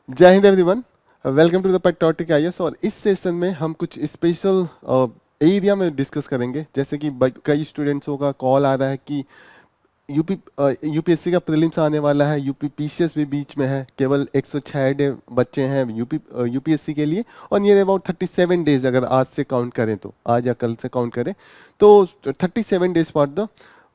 जय हिंद everyone, welcome to the patriotic IAS. और इस सेशन में हम कुछ स्पेशल एरिया में डिस्कस करेंगे। जैसे कि कई स्टूडेंट्सों का कॉल आ रहा है कि यूपीएससी का प्रीलिम्स आने वाला है, यूपी पीसीएस भी बीच में है, केवल 106 डे बच्चे हैं यूपीएससी के लिए, और नियर अबाउट 37 डेज अगर आज से काउंट करें, तो आज या कल से काउंट करें तो 37 days for the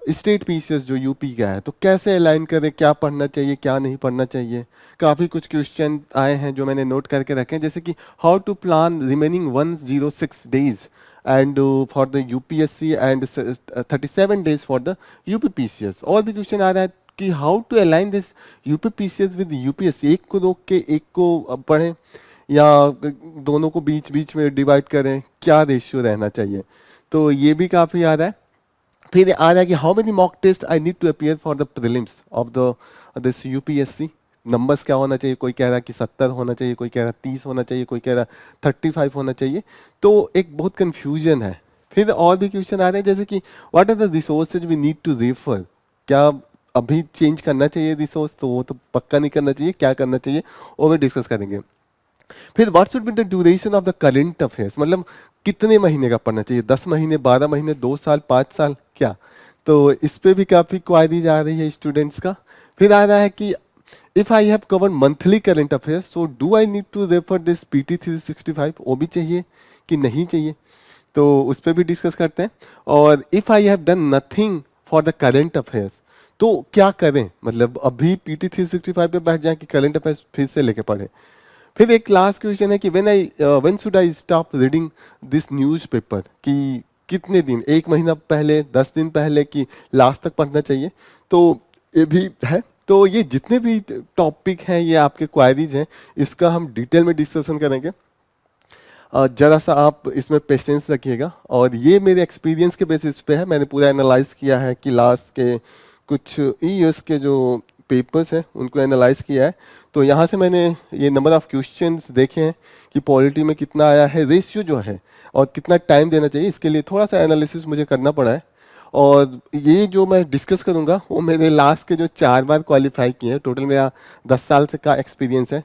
state PCS जो यूपी का है। तो कैसे अलाइन करें, क्या पढ़ना चाहिए, क्या नहीं पढ़ना चाहिए। काफ़ी कुछ क्वेश्चन आए हैं जो मैंने नोट करके रखे हैं, जैसे कि how to plan remaining 106 days and for the UPSC and 37 days for the UPPCS. और भी क्वेश्चन आ रहा है कि how to align this UPPCS with UPSC, एक को रोक के एक को पढ़ें या दोनों को बीच बीच में डिवाइड करें, क्या रेशियो रहना चाहिए। तो ये भी काफ़ी आ रहा है। फिर आ रहा है कि how many mock test I need to appear for the prelims of the this UPSC. Numbers क्या होना चाहिए, कोई कह रहा है कि 70 होना चाहिए, कोई कह रहा है 30 होना चाहिए, कोई कह रहा है 35 होना चाहिए। तो एक बहुत कंफ्यूजन है। फिर और भी क्वेश्चन आ रहे हैं जैसे कि what are the resources we need to refer. क्या अभी चेंज करना चाहिए रिसोर्स, तो वो तो पक्का नहीं करना चाहिए, क्या करना चाहिए वो भी डिस्कस करेंगे। फिर what should be the duration of the current affairs, मतलब कितने महीने का पढ़ना चाहिए, 10 महीने, 12 महीने, 2 साल, 5 साल, क्या। तो इस पे भी काफ़ी क्वारीज आ रही है स्टूडेंट्स का। फिर आ रहा है कि if I have covered monthly current affairs, so do I need to refer this PT 365, वो भी चाहिए कि नहीं चाहिए, तो उस पर भी डिस्कस करते हैं। और if I have done nothing for the current affairs, तो क्या करें, मतलब अभी पीटी 365 पे बैठ जाए कि करंट अफेयर्स फिर से लेके पढ़े। फिर एक लास्ट क्वेश्चन है कि when should I stop reading this newspaper, कि कितने दिन, 1 महीना पहले, 10 दिन पहले, कि लास्ट तक पढ़ना चाहिए। तो ये भी है। तो ये जितने भी टॉपिक हैं, ये आपके क्वायरीज हैं, इसका हम डिटेल में डिस्कशन करेंगे। जरा सा आप इसमें पेशेंस रखिएगा। और ये मेरे एक्सपीरियंस के बेसिस पे है, मैंने पूरा एनालाइज किया है कि लास्ट के कुछ ईयर्स के जो पेपर्स हैं उनको एनालाइज किया है। तो यहाँ से मैंने ये नंबर ऑफ क्वेश्चंस देखे हैं कि पॉलिटी में कितना आया है, रेशियो जो है, और कितना टाइम देना चाहिए, इसके लिए थोड़ा सा एनालिसिस मुझे करना पड़ा है। और ये जो मैं डिस्कस करूँगा वो मेरे लास्ट के जो 4 बार क्वालिफाई किए हैं, टोटल मेरा 10 साल से का एक्सपीरियंस है,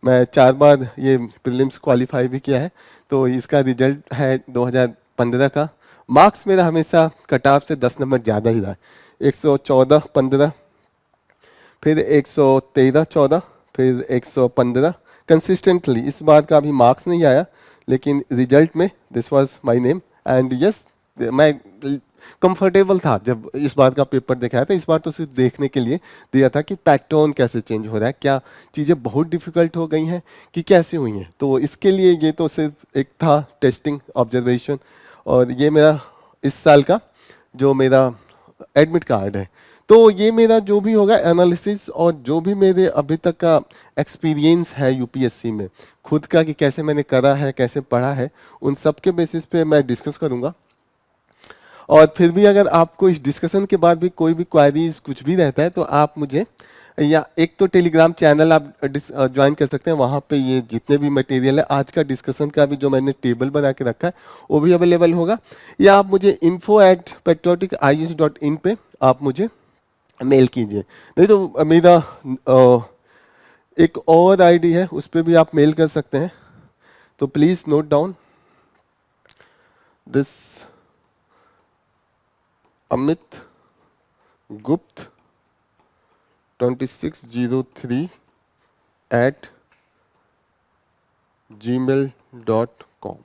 मैं 4 बार ये प्रीलिम्स क्वालिफाई भी किया है। तो इसका रिजल्ट है 2015 का। मार्क्स मेरा हमेशा कट ऑफ से 10 नंबर ज़्यादा ही रहा है, 114-15, फिर 113-14, फिर 115 कंसिस्टेंटली। इस बार का अभी मार्क्स नहीं आया, लेकिन रिजल्ट में this was my name. And yes, मैं कंफर्टेबल था जब इस बार का पेपर दिखाया था। इस बार तो सिर्फ देखने के लिए दिया था कि पैटर्न कैसे चेंज हो रहा है, क्या चीज़ें बहुत डिफिकल्ट हो गई हैं कि कैसे हुई हैं। तो इसके लिए ये तो सिर्फ एक था टेस्टिंग ऑब्जर्वेशन। और ये मेरा इस साल का जो मेरा एडमिट कार्ड है। तो ये मेरा जो भी होगा एनालिसिस, और जो भी मेरे अभी तक का एक्सपीरियंस है यूपीएससी में खुद का, कि कैसे मैंने करा है, कैसे पढ़ा है, उन सब के बेसिस पे मैं डिस्कस करूँगा। और फिर भी अगर आपको इस डिस्कशन के बाद भी कोई भी क्वारीज कुछ भी रहता है, तो आप मुझे, या एक तो टेलीग्राम चैनल आप ज्वाइन कर सकते हैं, वहाँ पे ये जितने भी मटेरियल है आज का डिस्कशन का भी जो मैंने टेबल बना के रखा है वो भी अवेलेबल होगा। या आप मुझे info@patrioticIAS.in पे आप मुझे मेल कीजिए। नहीं तो मेरा एक और आईडी है, उस पर भी आप मेल कर सकते हैं। तो please note down this Amit गुप्त 2603@gmail.com।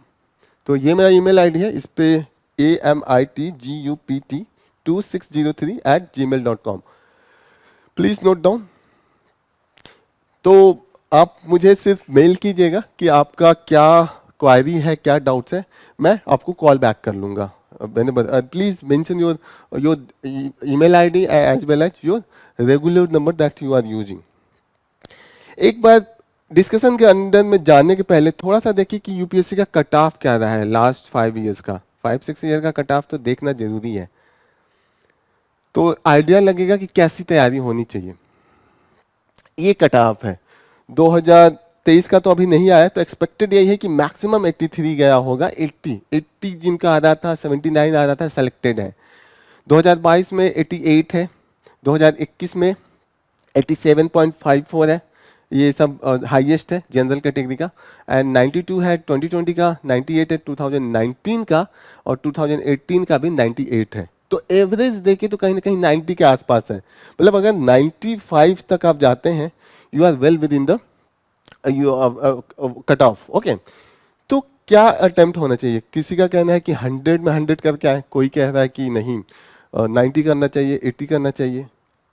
तो ये मेरा ईमेल आईडी है, इस पे AMITGUPT2603@gmail.com, प्लीज़ नोट डाउन। तो आप मुझे सिर्फ मेल कीजिएगा कि आपका क्या क्वायरी है, क्या डाउट्स है, मैं आपको कॉल बैक कर लूँगा। मैंने please mention your email ID as well as your regular number that you are using. एक बार डिस्कशन के अंदर में जाने के पहले थोड़ा सा देखिए कि यूपीएससी का कट ऑफ क्या रहा है लास्ट 5 ईयर्स का, 5-6 ईयर का कट ऑफ तो देखना जरूरी है, तो आइडिया लगेगा कि कैसी तैयारी होनी चाहिए। ये कट ऑफ है 2023 का, तो अभी नहीं आया, तो एक्सपेक्टेड यही है कि मैक्सिमम 83 गया होगा। 80 जिनका आ रहा था, 79 आ रहा था, सेलेक्टेड है। 2022 में 88 है, 2021 में 87.54 है, ये सब हाईएस्ट है जनरल कैटेगरी का। एंड 92 है 2020 का, 98 है 2019 का, और 2018 का भी 98 है। तो एवरेज देखे तो कहीं ना कहीं 90 के आसपास है। मतलब अगर 95 तक आप जाते हैं, you are well within the cut off. Okay, तो क्या अटेम्प्ट होना चाहिए? किसी का कहना है कि 100 में 100 करके आए, कोई कह रहा है कि नहीं 90 करना चाहिए, 80 करना चाहिए।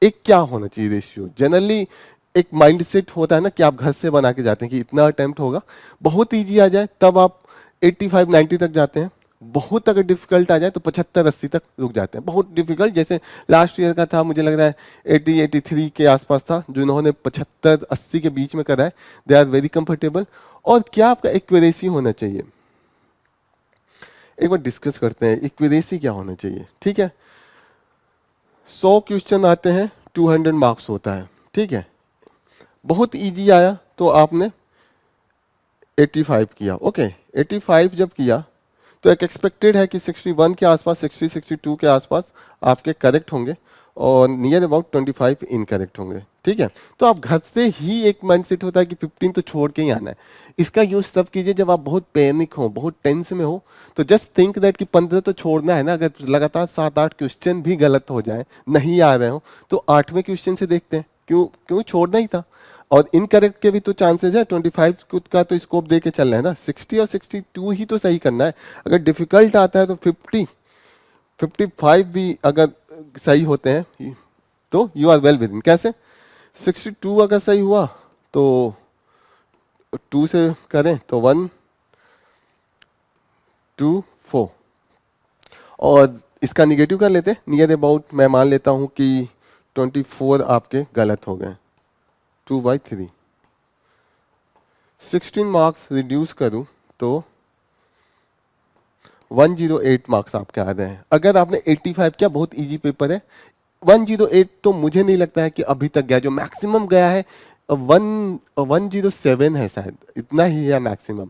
एक क्या होना चाहिए रेशियो? जनरली एक माइंडसेट होता है ना कि आप घर से बना के जाते हैं कि इतना अटेम्प्ट होगा, बहुत इजी आ जाए तब आप 85 90 तक जाते हैं, बहुत अगर डिफिकल्ट आ जाए तो 75 80 तक रुक जाते हैं। बहुत डिफिकल्ट जैसे लास्ट ईयर का था, मुझे लग रहा है 80 83 के आसपास था, जिन्होंने 75 80 के बीच में करा है, दे आर वेरी कंफर्टेबल। और क्या आपका एक्यूरेसी होना चाहिए, एक बार डिस्कस करते हैं एक्यूरेसी क्या होना चाहिए। ठीक है, 100 क्वेश्चन आते हैं, 200 मार्क्स होता है। ठीक है, बहुत इजी आया तो आपने 85 किया। ओके, 85 जब किया तो एक एक्सपेक्टेड है कि 61 के आसपास, 60 62 के आसपास आपके करेक्ट होंगे, और नियर अबाउट 25 इनकरेक्ट होंगे। ठीक है, तो आप घर से ही एक माइंडसेट होता है कि 15 तो छोड़ के ही आना है। इसका यूज तब कीजिए जब आप बहुत पैनिक हो, बहुत टेंस में हो, तो जस्ट थिंक दैट कि 15 तो छोड़ना है ना। अगर लगातार 7 8 क्वेश्चन भी गलत हो जाए, नहीं आ रहे हो, तो 8वें क्वेश्चन से देखते हैं, क्यों क्यों छोड़ना ही था। और इनकरेक्ट के भी तो चांसेस है, 25 का तो स्कोप दे के चल रहे हैं ना, 60 और 62 ही तो सही करना है। अगर डिफिकल्ट आता है तो 50 55 भी अगर सही होते हैं तो you are well within. कैसे? 62 अगर सही हुआ तो 2 से करें तो 1 2 4, और इसका निगेटिव कर लेते हैं, नियर अबाउट मैं मान लेता हूं कि 24 आपके गलत हो गए, 2/3। 16 मार्क्स रिड्यूस करूं तो 108 मार्क्स आपके आ रहे हैं। अगर आपने 85 किया, बहुत इजी पेपर है। 108 तो मुझे नहीं लगता है कि अभी तक गया, जो मैक्सिमम गया है 107 है शायद, इतना ही है मैक्सिमम।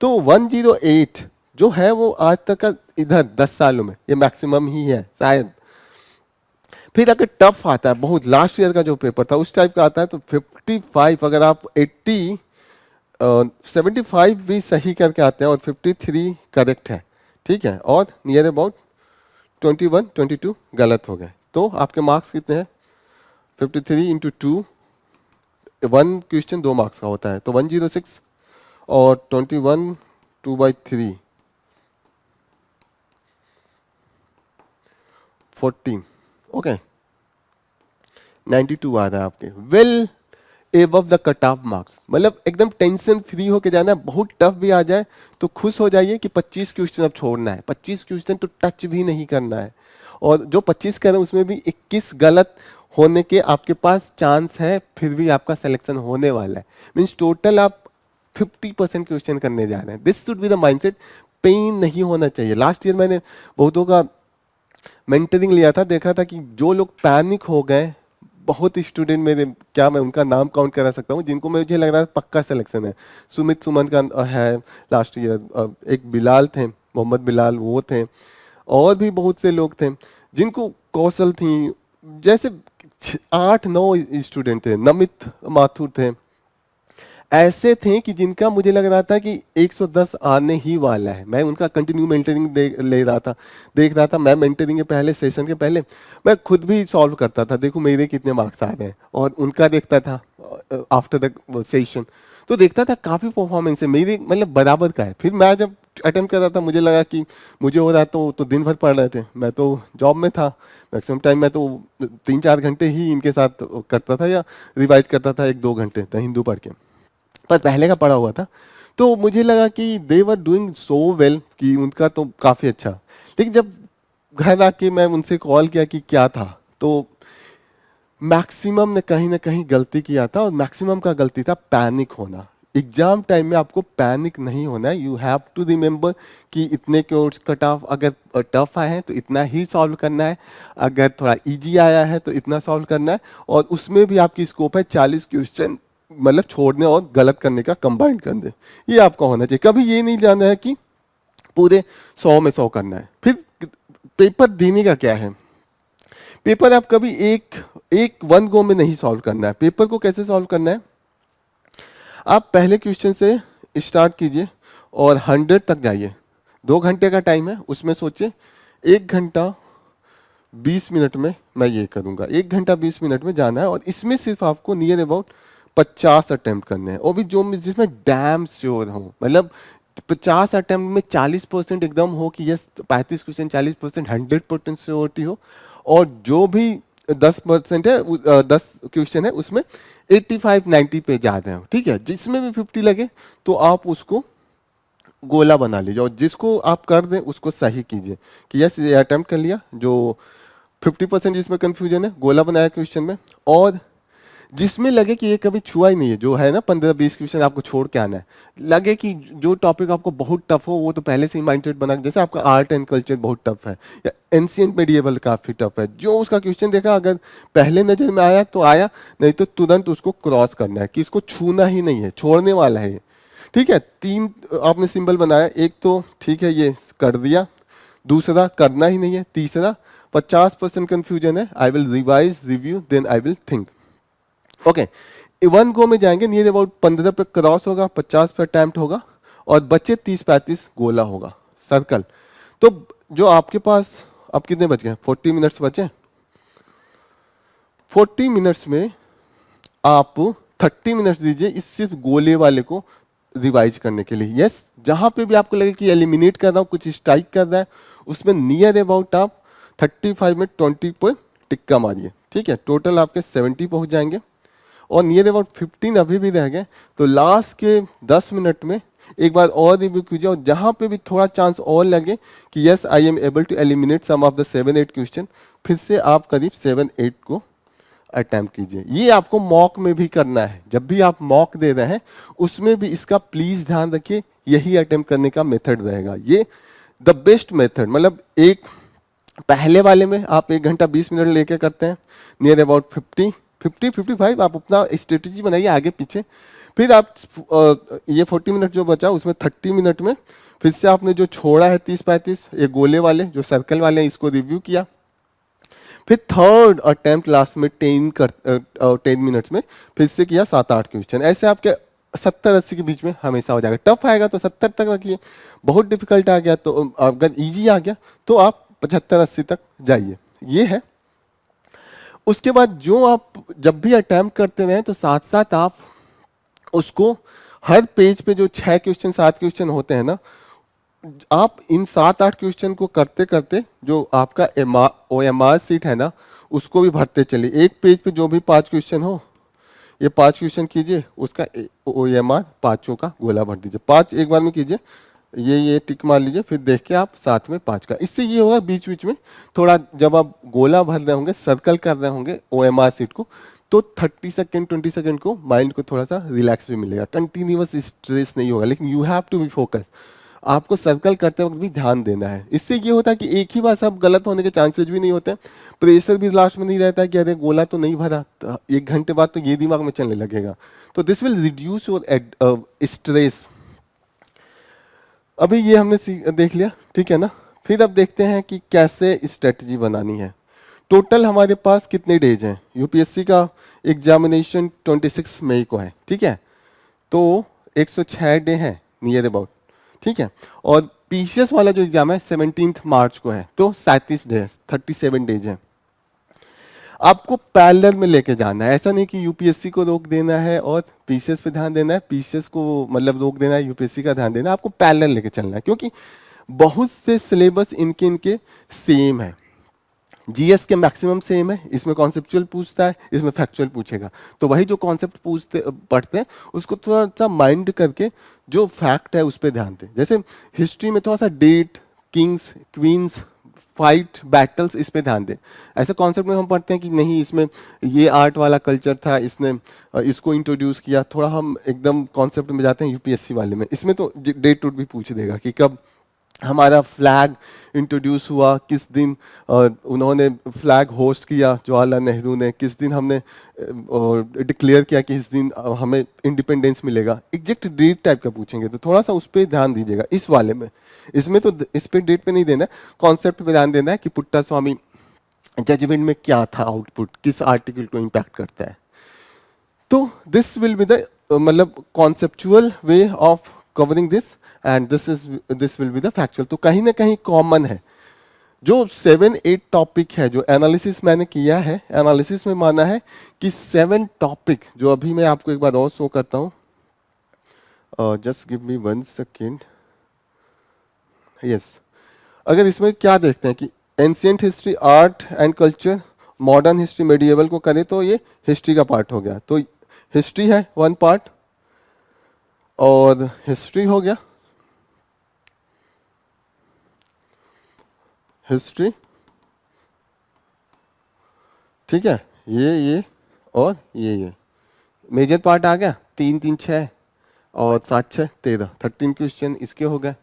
तो 108 जो है वो आज तक का इधर 10 सालों में ये मैक्सिमम ही है शायद। फिर अगर टफ आता है बहुत, लास्ट ईयर का जो पेपर था उस टाइप का आता है, तो 55 अगर आप 80 75 भी सही करके आते हैं और 53 करेक्ट है। ठीक है, और नियर अबाउट 21 22 गलत हो गए, तो आपके मार्क्स कितने हैं? 53 इंटू 2, 1 क्वेश्चन 2 मार्क्स का होता है, तो 106, और 21 2/3 14। ओके, 92 आ रहा है आपके, well above the cut of marks. मतलब एकदम टेंशन फ्री होके जाना है। बहुत टफ भी आ जाए तो खुश हो जाइए कि 25 क्वेश्चन अब छोड़ना है, 25 क्वेश्चन तो टच भी नहीं करना है। और जो 25 कर रहे हैं उसमें भी 21 गलत होने के आपके पास चांस है, फिर भी आपका सिलेक्शन होने वाला है। मीन्स टोटल आप 50% क्वेश्चन करने जा रहे हैं। This should be the mindset. Pain नहीं होना चाहिए। लास्ट ईयर मैंने बहुतों का मेंटरिंग लिया था, देखा था कि जो लोग पैनिक हो गए, बहुत स्टूडेंट मेरे, क्या मैं उनका नाम काउंट करा सकता हूँ जिनको मुझे लग रहा है पक्का सिलेक्शन है। सुमित सुमन का है लास्ट ईयर, एक बिलाल थे, मोहम्मद बिलाल वो थे, और भी बहुत से लोग थे जिनको कौशल थी। जैसे 8 9 स्टूडेंट थे, नमित माथुर थे, ऐसे थे कि जिनका मुझे लग रहा था कि 110 आने ही वाला है। मैं उनका कंटिन्यू मेंटरिंग ले रहा था, देख रहा था। मैं मेंटरिंग के पहले, सेशन के पहले मैं खुद भी सॉल्व करता था, देखो मेरे कितने मार्क्स आ रहे हैं, और उनका देखता था आफ्टर द सेशन, तो देखता था काफ़ी परफॉर्मेंस है मेरी, मतलब बराबर का है। फिर मैं जब अटेम्प्ट कर रहा था, मुझे लगा कि मुझे हो रहा तो दिन भर पढ़ रहे थे। मैं तो जॉब में था, मैक्सिमम टाइम मैं तो 3 4 घंटे ही इनके साथ करता था, या रिवाइज करता था 1 2 घंटे द हिंदू पढ़ के, पर पहले का पढ़ा हुआ था। तो मुझे लगा कि दे वर डूइंग सो वेल, कि उनका तो काफ़ी अच्छा। लेकिन जब घर आके मैं उनसे कॉल किया कि क्या था, तो मैक्सिमम ने कहीं ना कहीं गलती किया था, और मैक्सिमम का गलती था पैनिक होना। एग्जाम टाइम में आपको पैनिक नहीं होना है। यू हैव टू रिमेंबर कि इतने कोर्स कट ऑफ अगर टफ आए हैं तो इतना ही सॉल्व करना है, अगर थोड़ा इजी आया है तो इतना सॉल्व करना है, और उसमें भी आपकी स्कोप है 40 क्वेश्चन मतलब छोड़ने और गलत करने का कंबाइंड कर दे। ये आपका होना चाहिए। कभी ये नहीं जानना है कि पूरे 100 में 100 करना है। फिर पेपर देने का क्या है, पेपर आप कभी एक एक वन गो में नहीं सॉल्व करना है। पेपर को कैसे सॉल्व करना है, आप पहले क्वेश्चन से स्टार्ट कीजिए और 100 तक जाइए। 2 घंटे का टाइम है, उसमें सोचिए 1 घंटा 20 मिनट में मैं ये करूंगा। 1 घंटा 20 मिनट में जाना है और इसमें सिर्फ आपको नियर अबाउट 50 अटेम्प्ट करने हैं, और भी जो जिसमें डैम श्योर हो, मतलब 50 अटेम्प्ट में 40% एकदम हो कि यस 35 क्वेश्चन 40% 100% श्योरिटी हो, और जो भी 10% है 10 क्वेश्चन है उसमें 85-90 पे जा रहे हो, ठीक है। जिसमें भी 50 लगे तो आप उसको गोला बना लीजिए, और जिसको आप कर दें उसको सही कीजिए कि यस ये अटेम्प्ट कर लिया। जो 50% जिसमें कंफ्यूजन है गोला बनाया क्वेश्चन में, और जिसमें लगे कि ये कभी छुआ ही नहीं है, जो है ना 15-20 क्वेश्चन आपको छोड़ के आना है, लगे कि जो टॉपिक आपको बहुत टफ हो वो तो पहले से ही माइंडेड बना, जैसे आपका आर्ट एंड कल्चर बहुत टफ है या एंशिएंट मेडिएवल काफी टफ है, जो उसका क्वेश्चन देखा अगर पहले नजर में आया तो आया, नहीं तो तुरंत उसको क्रॉस करना है कि इसको छूना ही नहीं है, छोड़ने वाला है ये, ठीक है। 3 आपने सिंबल बनाया, एक तो ठीक है ये कर दिया, दूसरा करना ही नहीं है, तीसरा 50% कंफ्यूजन है, I will revise review then I will think. Okay, 1 go में जाएंगे, नियर अबाउट 15 पे क्रॉस होगा, 50 पे अटेम्प्ट होगा, और बचे 30-35 गोला होगा, सर्कल। तो जो आपके पास अब कितने बच गए, 40 मिनट्स बचे। 40 मिनट्स में आप 30 मिनट्स दीजिए इस सिर्फ गोले वाले को रिवाइज करने के लिए। यस, जहां पे भी आपको लगे कि एलिमिनेट कर रहा हूं, कुछ स्ट्राइक कर रहा है, उसमें नियर अबाउट आप 35 में 20 पे टिक्का मारिए, ठीक है। टोटल आपके 70 पहुंच जाएंगे, और नियर अबाउट 15 अभी भी रह गए, तो लास्ट के 10 मिनट में एक बार और रिव्यू कीजिए, और जहां पे भी थोड़ा चांस और लगे कि yes I am able to eliminate some of the 7-8 question, फिर से आप करीब 7-8 को अटेम्प्ट कीजिए। ये आपको मॉक में भी करना है, जब भी आप मॉक दे रहे हैं उसमें भी इसका प्लीज ध्यान रखिए, यही अटेम्प्ट करने का मेथड रहेगा, ये द बेस्ट मेथड। मतलब एक पहले वाले में आप 1 घंटा 20 मिनट लेके करते हैं, नियर अबाउट 55 आप अपना स्ट्रेटेजी बनाइए आगे पीछे, फिर आप ये 40 मिनट जो बचा उसमें 30 मिनट में फिर से आपने जो छोड़ा है 30-35 ये गोले वाले जो सर्कल वाले हैं इसको रिव्यू किया, फिर थर्ड अटेम्प्ट लास्ट में 10 मिनट्स में फिर से किया 7-8 क्वेश्चन। ऐसे आपके 70-80 के बीच में हमेशा हो जाएगा। टफ आएगा तो 70 तक रखिए, बहुत डिफिकल्ट आ गया तो अगर इजी आ गया तो आप 75-80 तक जाइए, ये है। उसके बाद जो आप जब भी अटेम्प्ट करते रहे तो साथ साथ आप उसको हर पेज पे जो 6 क्वेश्चन 7 क्वेश्चन होते हैं ना, आप इन 7-8 क्वेश्चन को करते करते जो आपका OMR सीट है ना उसको भी भरते चलिए। एक पेज पे जो भी 5 क्वेश्चन हो, ये 5 क्वेश्चन कीजिए, उसका OMR 5 का गोला भर दीजिए। 5 एक बार में कीजिए, ये टिक मार लीजिए, फिर देख के आप साथ में 5 का। इससे ये होगा बीच बीच में थोड़ा जब आप गोला भर रहे होंगे, सर्कल कर रहे होंगे OMR सीट को, तो 30 सेकेंड 20 सेकेंड को माइंड को थोड़ा सा रिलैक्स भी मिलेगा, कंटिन्यूअस स्ट्रेस नहीं होगा। लेकिन you have to be focus, आपको सर्कल करते वक्त भी ध्यान देना है। इससे ये होता है कि एक ही बार सब गलत होने के चांसेस भी नहीं होते, प्रेशर भी लास्ट में नहीं रहता है कि अरे गोला तो नहीं भरा, तो 1 घंटे बाद तो ये दिमाग में चलने लगेगा। तो this will reduce your stress. अभी ये हमने देख लिया, ठीक है ना। फिर अब देखते हैं कि कैसे स्ट्रेटजी बनानी है। टोटल हमारे पास कितने डेज हैं, यूपीएससी का एग्जामिनेशन 26 मई को है, ठीक है, तो 106 डे है नियर अबाउट, ठीक है। और पीसीएस वाला जो एग्जाम है 17 मार्च को है, तो 37 डेज 37 डेज है। आपको पैरेलल में लेके जाना है, ऐसा नहीं कि यूपीएससी को रोक देना है और पीसीएस पे ध्यान देना है, पीसीएस को मतलब रोक देना है, यूपीएससी का ध्यान देना है। आपको पैरेलल लेके चलना है, क्योंकि बहुत से सिलेबस इनके सेम है। जीएस के मैक्सिमम सेम है, इसमें कॉन्सेप्चुअल पूछता है, इसमें फैक्चुअल पूछेगा, तो वही जो कॉन्सेप्ट पूछते पढ़ते हैं उसको थोड़ा सा माइंड करके जो फैक्ट है उस पर ध्यान दें। जैसे हिस्ट्री में थोड़ा सा date, kings, queens, fight, battles, इस पे ध्यान दें। ऐसे कॉन्सेप्ट में हम पढ़ते हैं कि नहीं इसमें ये आर्ट वाला कल्चर था, इसने इसको इंट्रोड्यूस किया, थोड़ा हम एकदम कॉन्सेप्ट में जाते हैं। यूपीएससी वाले में इसमें तो डेट टूट भी पूछ देगा कि कब हमारा फ्लैग इंट्रोड्यूस हुआ, किस दिन उन्होंने फ्लैग होस्ट किया जवाहरलाल नेहरू ने, किस दिन हमने डिक्लेयर किया कि इस दिन हमें इंडिपेंडेंस मिलेगा। एग्जैक्ट डेट टाइप का पूछेंगे, तो थोड़ा सा उस पर ध्यान दीजिएगा इस वाले में। इसमें तो इस पे डेट पे नहीं देना है, कॉन्सेप्ट पे ध्यान देना है कि पुट्टा स्वामी जजमेंट में क्या था आउटपुट, किस आर्टिकल को इम्पैक्ट करता है। तो दिस विल बी द मतलब conceptual way of covering this, and this will be the factual. तो कहीं ना कहीं कॉमन है जो 7-8 टॉपिक है जो एनालिसिस मैंने किया है। एनालिसिस में माना है कि 7 टॉपिक, जो अभी मैं आपको एक बार और शो करता हूँ, just give me 1 second. Yes, अगर इसमें क्या देखते हैं कि ancient history, art and culture, modern history, medieval को करें तो ये हिस्ट्री का पार्ट हो गया। तो हिस्ट्री है 1 पार्ट, और हिस्ट्री हो गया, हिस्ट्री, ठीक है, ये और ये मेजर पार्ट आ गया। 3 3 6 और 7 6 13, 13 क्वेश्चन इसके हो गए।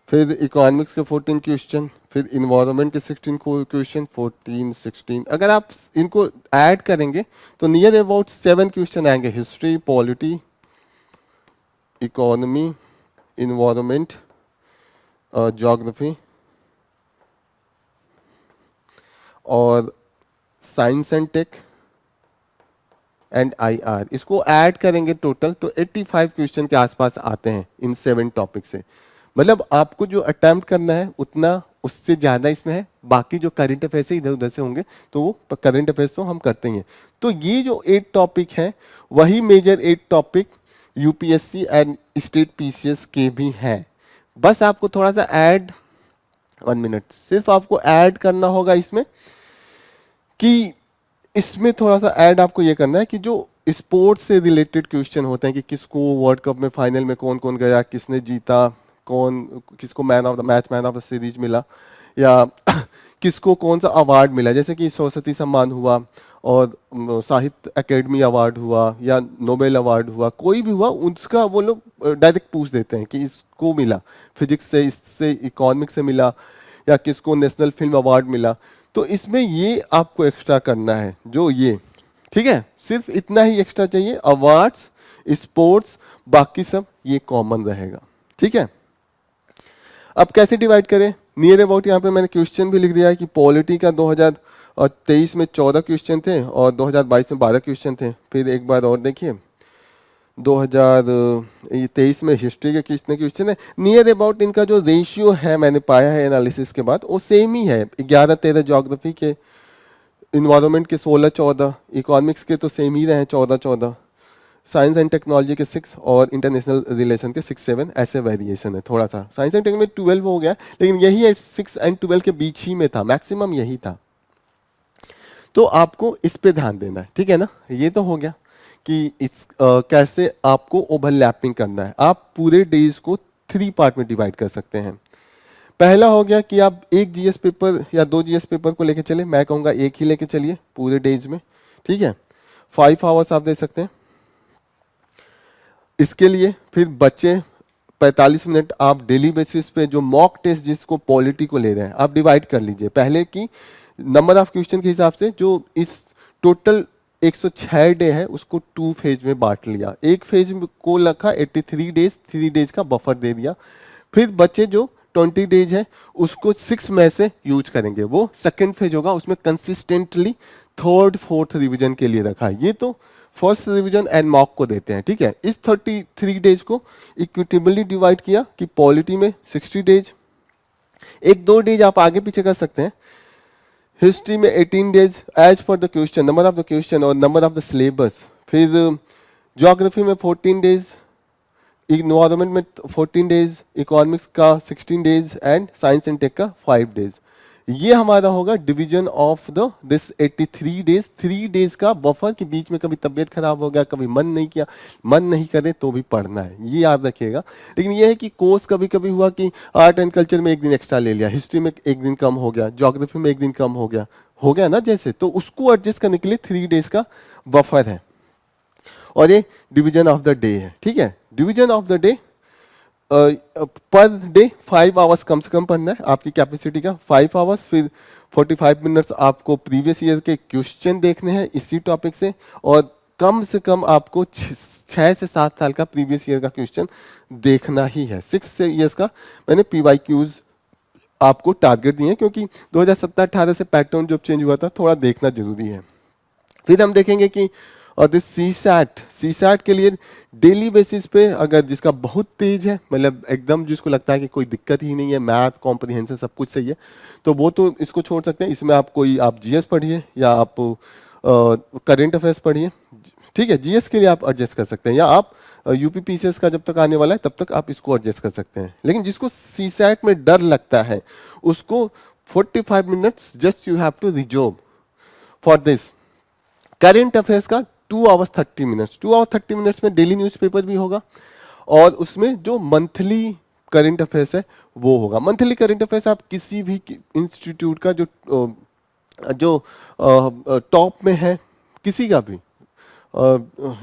फिर इकोनॉमिक्स के 14 क्वेश्चन, फिर इन्वायरमेंट के 16 क्वेश्चन, 14 16। अगर आप इनको ऐड करेंगे तो नियर अबाउट 7 क्वेश्चन आएंगे। History, polity, economy, environment, geography और science and tech and IR. इसको ऐड करेंगे टोटल तो 85 क्वेश्चन के आसपास आते हैं इन 7 टॉपिक से। मतलब आपको जो अटेम्प्ट करना है उतना, उससे ज्यादा इसमें है। बाकी जो करंट अफेयर्स इधर उधर से होंगे तो वो करंट अफेयर्स तो हम करते ही हैं। तो ये जो 8 टॉपिक हैं वही major 8 topic UPSC and state PCS के भी हैं। बस आपको थोड़ा सा ऐड, 1 मिनट, सिर्फ आपको ऐड करना होगा इसमें कि इसमें थोड़ा सा ऐड आपको ये करना है कि जो स्पोर्ट्स से रिलेटेड क्वेश्चन होते हैं कि किसको वर्ल्ड कप में फाइनल में कौन कौन गया, किसने जीता, कौन किसको man of the match, man of the series मिला, या किसको कौन सा अवार्ड मिला, जैसे कि सरस्वती सम्मान हुआ और साहित्य अकेडमी अवार्ड हुआ या नोबेल अवार्ड हुआ, कोई भी हुआ, उसका वो लोग डायरेक्ट पूछ देते हैं कि इसको मिला फिजिक्स से, इससे इकोनॉमिक्स से मिला, या किसको नेशनल फिल्म अवार्ड मिला। तो इसमें ये आपको एक्स्ट्रा करना है, जो ये, ठीक है, सिर्फ इतना ही एक्स्ट्रा चाहिए। अवार्ड्स, स्पोर्ट्स, बाकी सब ये कॉमन रहेगा, ठीक है। अब कैसे डिवाइड करें? नियर अबाउट यहाँ पे मैंने क्वेश्चन भी लिख दिया है कि पॉलिटी का 2023 में 14 क्वेश्चन थे और 2022 में 12 क्वेश्चन थे। फिर एक बार और देखिए, 2023 में हिस्ट्री के कितने क्वेश्चन है। नियर अबाउट इनका जो रेशियो है मैंने पाया है एनालिसिस के बाद, वो सेम ही है। 11-13 ज्योग्राफी के, इन्वायरमेंट के 16-14, इकोनॉमिक्स के तो सेम ही रहे 14-14, साइंस एंड टेक्नोलॉजी के 6 और इंटरनेशनल रिलेशन के 6-7, ऐसे वेरिएशन है। थोड़ा सा साइंस एंड टेक्नोलॉजी 12 हो गया, लेकिन यही 6 एंड 12 के बीच ही में था, मैक्सिमम यही था। तो आपको इस पे ध्यान देना है, ठीक है ना। ये तो हो गया कि कैसे आपको ओवरलैपिंग करना है। आप पूरे डेज को 3 पार्ट में डिवाइड कर सकते हैं। पहला हो गया कि आप एक जीएस पेपर या 2 जीएस पेपर को लेके चले, मैं कहूँगा एक ही लेके चलिए पूरे डेज में, ठीक है। 5 आवर्स आप दे सकते हैं इसके लिए। फिर बच्चे 45 मिनट आप डेली बेसिस पे जो मॉक टेस्ट जिसको पॉलिटी को ले रहे हैं आप डिवाइड कर लीजिए पहले की नंबर ऑफ क्वेश्चन के हिसाब से। जो इस टोटल 106 डे है उसको 2 फेज में बांट लिया। एक फेज को रखा 83 डेज, 3 डेज का बफर दे दिया। फिर बच्चे जो 20 डेज है उसको 6 में से यूज करेंगे, वो सेकंड फेज होगा, उसमें कंसिस्टेंटली 3rd 4th रिवीजन के लिए रखा है। ये तो फर्स्ट रिवीजन एंड मॉक को देते हैं, ठीक है। इस 33 डेज को इक्विटेबली डिवाइड किया कि पॉलिटी में 60 डेज, 1-2 डेज आप आगे पीछे कर सकते हैं। हिस्ट्री में 18 days as per the question, number of the question और नंबर ऑफ द सिलेबस। फिर ज्योग्राफी में 14 डेज, इन्वायरमेंट में 14 डेज, इकोनॉमिक्स का 16 days and science and tech का 5 डेज। ये हमारा होगा division of the this 83 days. 3 days का बफर के बीच में कभी तबीयत खराब हो गया, कभी मन नहीं किया, मन नहीं करे तो भी पढ़ना है, ये याद रखिएगा। लेकिन ये है कि कोर्स कभी कभी हुआ कि आर्ट एंड कल्चर में 1 दिन एक्स्ट्रा ले लिया, हिस्ट्री में 1 दिन कम हो गया, ज्योग्राफी में 1 दिन कम हो गया ना जैसे, तो उसको एडजस्ट करने के लिए 3 डेज का बफर है। और ये डिवीजन ऑफ द डे है, ठीक है। Division of the day, per day 5 hours कम से कम पढ़ना है, आपकी कैपेसिटी का 5 आवर्स। फिर 45 मिनट्स आपको प्रीवियस ईयर के क्वेश्चन देखने हैं इसी टॉपिक से, और कम से कम आपको 6 से 7 साल का प्रीवियस ईयर का क्वेश्चन देखना ही है। 6 ईयर्स का मैंने PYQs आपको टारगेट दिए हैं, क्योंकि 2017-18 से पैटर्न जो चेंज हुआ था थोड़ा देखना जरूरी है। फिर हम देखेंगे कि और दिस सी सैट के लिए डेली बेसिस पे अगर जिसका बहुत तेज है, मतलब एकदम जिसको लगता है कि कोई दिक्कत ही नहीं है, मैथ कॉम्प्रिहेंशन सब कुछ सही है, तो वो तो इसको छोड़ सकते हैं। इसमें आप जीएस पढ़िए या आप करंट अफेयर्स पढ़िए, ठीक है। जीएस के लिए आप एडजस्ट कर सकते हैं, या आप यूपीपीसीएस का जब तक आने वाला है तब तक आप इसको एडजस्ट कर सकते हैं। लेकिन जिसको सी सैट में डर लगता है उसको 45 minutes just you have to reserve for this. Current affairs का 2 आवर्स 30 मिनट्स, 2 आवर 30 मिनट्स में डेली न्यूज़पेपर भी होगा और उसमें जो मंथली करंट अफेयर्स है वो होगा। मंथली करंट अफेयर्स आप किसी भी इंस्टीट्यूट का जो टॉप में है किसी का भी,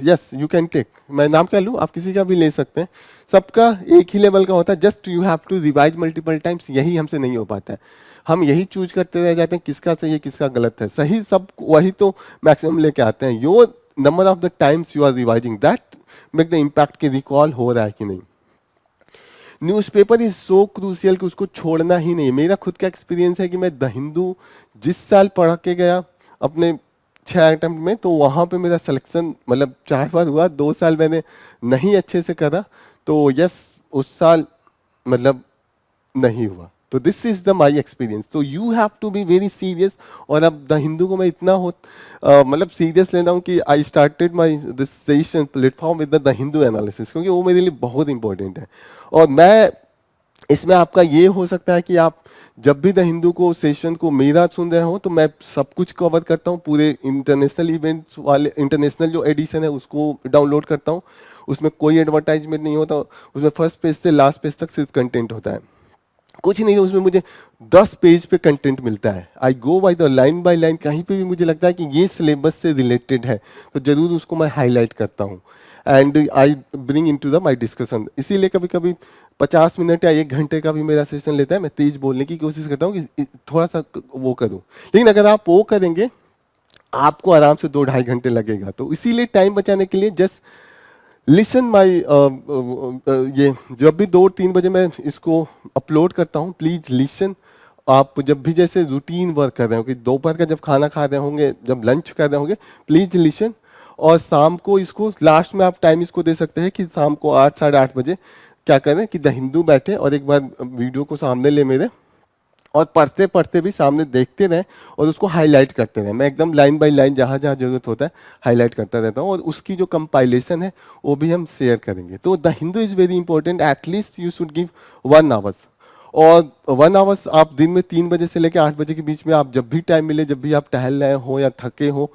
यस यू कैन टेक, मैं नाम क्या लूँ, आप किसी का भी ले सकते हैं, सबका एक ही लेवल का होता है। Just you have to revise multiple times, यही हमसे नहीं हो पाता है। हम यही चूज करते रह जाते हैं किसका सही है किसका गलत है, सही सब वही तो मैक्सिमम लेके आते हैं। Your number of the times you are revising that make the impact की रिकॉल हो रहा है कि नहीं। न्यूज़पेपर इज सो क्रूशियल कि उसको छोड़ना ही नहीं। मेरा खुद का एक्सपीरियंस है कि मैं द हिंदू जिस साल पढ़ के गया अपने 6 अटेम्प्ट में, तो वहाँ पे मेरा सिलेक्शन मतलब 4 बार हुआ, 2 साल मैंने नहीं अच्छे से करा, तो यस उस साल मतलब नहीं हुआ। तो this is the my experience. तो you have to be very serious. और अब द हिंदू को मैं इतना मतलब सीरियस लेना हूँ कि I started my this session platform with the Hindu analysis, क्योंकि वो मेरे लिए बहुत इंपॉर्टेंट है। और मैं इसमें आपका ये हो सकता है कि आप जब भी द हिंदू को सेशन को मेरा सुन रहे हो तो मैं सब कुछ कवर करता हूँ, पूरे इंटरनेशनल इवेंट्स वाले, इंटरनेशनल जो एडिशन है उसको डाउनलोड करता हूँ। उसमें कोई एडवर्टाइजमेंट नहीं होता, उसमें फर्स्ट पेज से लास्ट पेज तक सिर्फ कंटेंट होता है, कुछ नहीं है उसमें। मुझे 10 पेज पे कंटेंट मिलता है। I go by the line by line, कहीं पे भी मुझे लगता है कि ये सिलेबस से रिलेटेड है तो जरूर उसको मैं हाईलाइट करता हूँ and I bring into the my discussion. इसीलिए कभी कभी 50 मिनट या 1 घंटे का भी मेरा सेशन लेता है। मैं तेज बोलने की कोशिश करता हूँ कि थोड़ा सा वो करूँ, लेकिन अगर आप वो करेंगे आपको आराम से 2-2.5 घंटे लगेगा। तो इसीलिए टाइम बचाने के लिए जस्ट लिसन माई, ये जब भी 2-3 बजे मैं इसको अपलोड करता हूँ, प्लीज लिसन। आप जब भी जैसे रूटीन वर्क कर रहे हो कि दोपहर का जब खाना खा रहे होंगे, जब लंच कर रहे होंगे, प्लीज लिसन। और शाम को इसको लास्ट में आप टाइम इसको दे सकते हैं कि शाम को 8-8:30 बजे क्या करें कि द हिंदू बैठे और एक बार वीडियो को सामने ले मेरे, और पढ़ते पढ़ते भी सामने देखते रहें और उसको हाईलाइट करते रहें। मैं एकदम लाइन बाय लाइन जहाँ जहाँ जरूरत होता है हाईलाइट करता रहता हूँ, और उसकी जो कंपाइलेशन है वो भी हम शेयर करेंगे। तो the Hindu is very important, at least you should give 1 hours. और 1 आवर्स आप दिन में 3 बजे से लेकर 8 बजे के बीच में, आप जब भी टाइम मिले, जब भी आप टहल रहे हो या थके हो,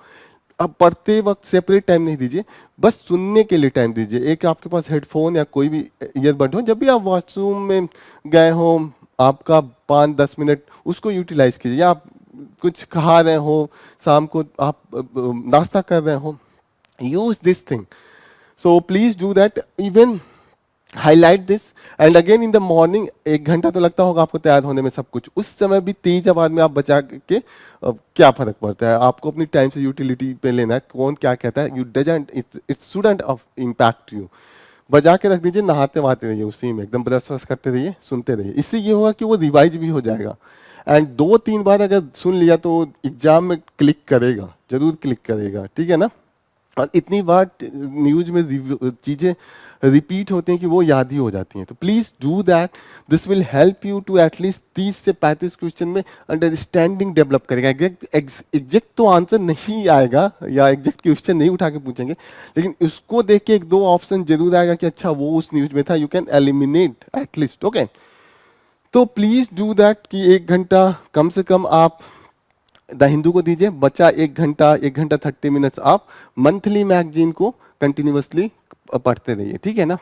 आप पढ़ते वक्त सेपरेट टाइम नहीं दीजिए, बस सुनने के लिए टाइम दीजिए। एक आपके पास हेडफोन या कोई भी ईयरबड हो, जब भी आप वॉशरूम में गए हो आपका 5-10 मिनट उसको यूटिलाइज कीजिए। आप कुछ खा रहे हो, शाम को आप नाश्ता कर रहे हो, use this thing. So please do that, even highlight this. And again in the morning 1 घंटा तो लगता होगा आपको तैयार होने में सब कुछ, उस समय भी तेज आवाज में आप बचा के क्या फर्क पड़ता है। आपको अपनी टाइम से यूटिलिटी पे लेना है, कौन क्या कहता है, you doesn't, it shouldn't of impact you. बजा के रख दीजिए, नहाते वहाते रहिए उसी में, एकदम ब्रश व्रश करते रहिए, सुनते रहिए। इससे ये होगा कि वो रिवाइज भी हो जाएगा। एंड 2-3 बार अगर सुन लिया तो एग्जाम में क्लिक करेगा, जरूर क्लिक करेगा, ठीक है ना। और इतनी बार न्यूज में चीजें रिपीट होती हैं कि वो याद ही हो जाती हैं। तो please do that, this will help you to at least 30 से 35 क्वेश्चन में अंडरस्टैंडिंग डेवलप करेगा। एग्जैक्ट तो आंसर नहीं आएगा या एग्जैक्ट क्वेश्चन नहीं उठा के पूछेंगे, लेकिन उसको देख के 1-2 ऑप्शन जरूर आएगा कि अच्छा वो उस न्यूज में था, you can eliminate at least, okay. तो प्लीज डू दैट कि 1 घंटा कम से कम आप द हिंदू को दीजिए, बचा 1 घंटा 1 घंटा 30 मिनट्स आप मंथली मैगजीन को कंटिन्यूअसली पढ़ते रहिए, ठीक है ना।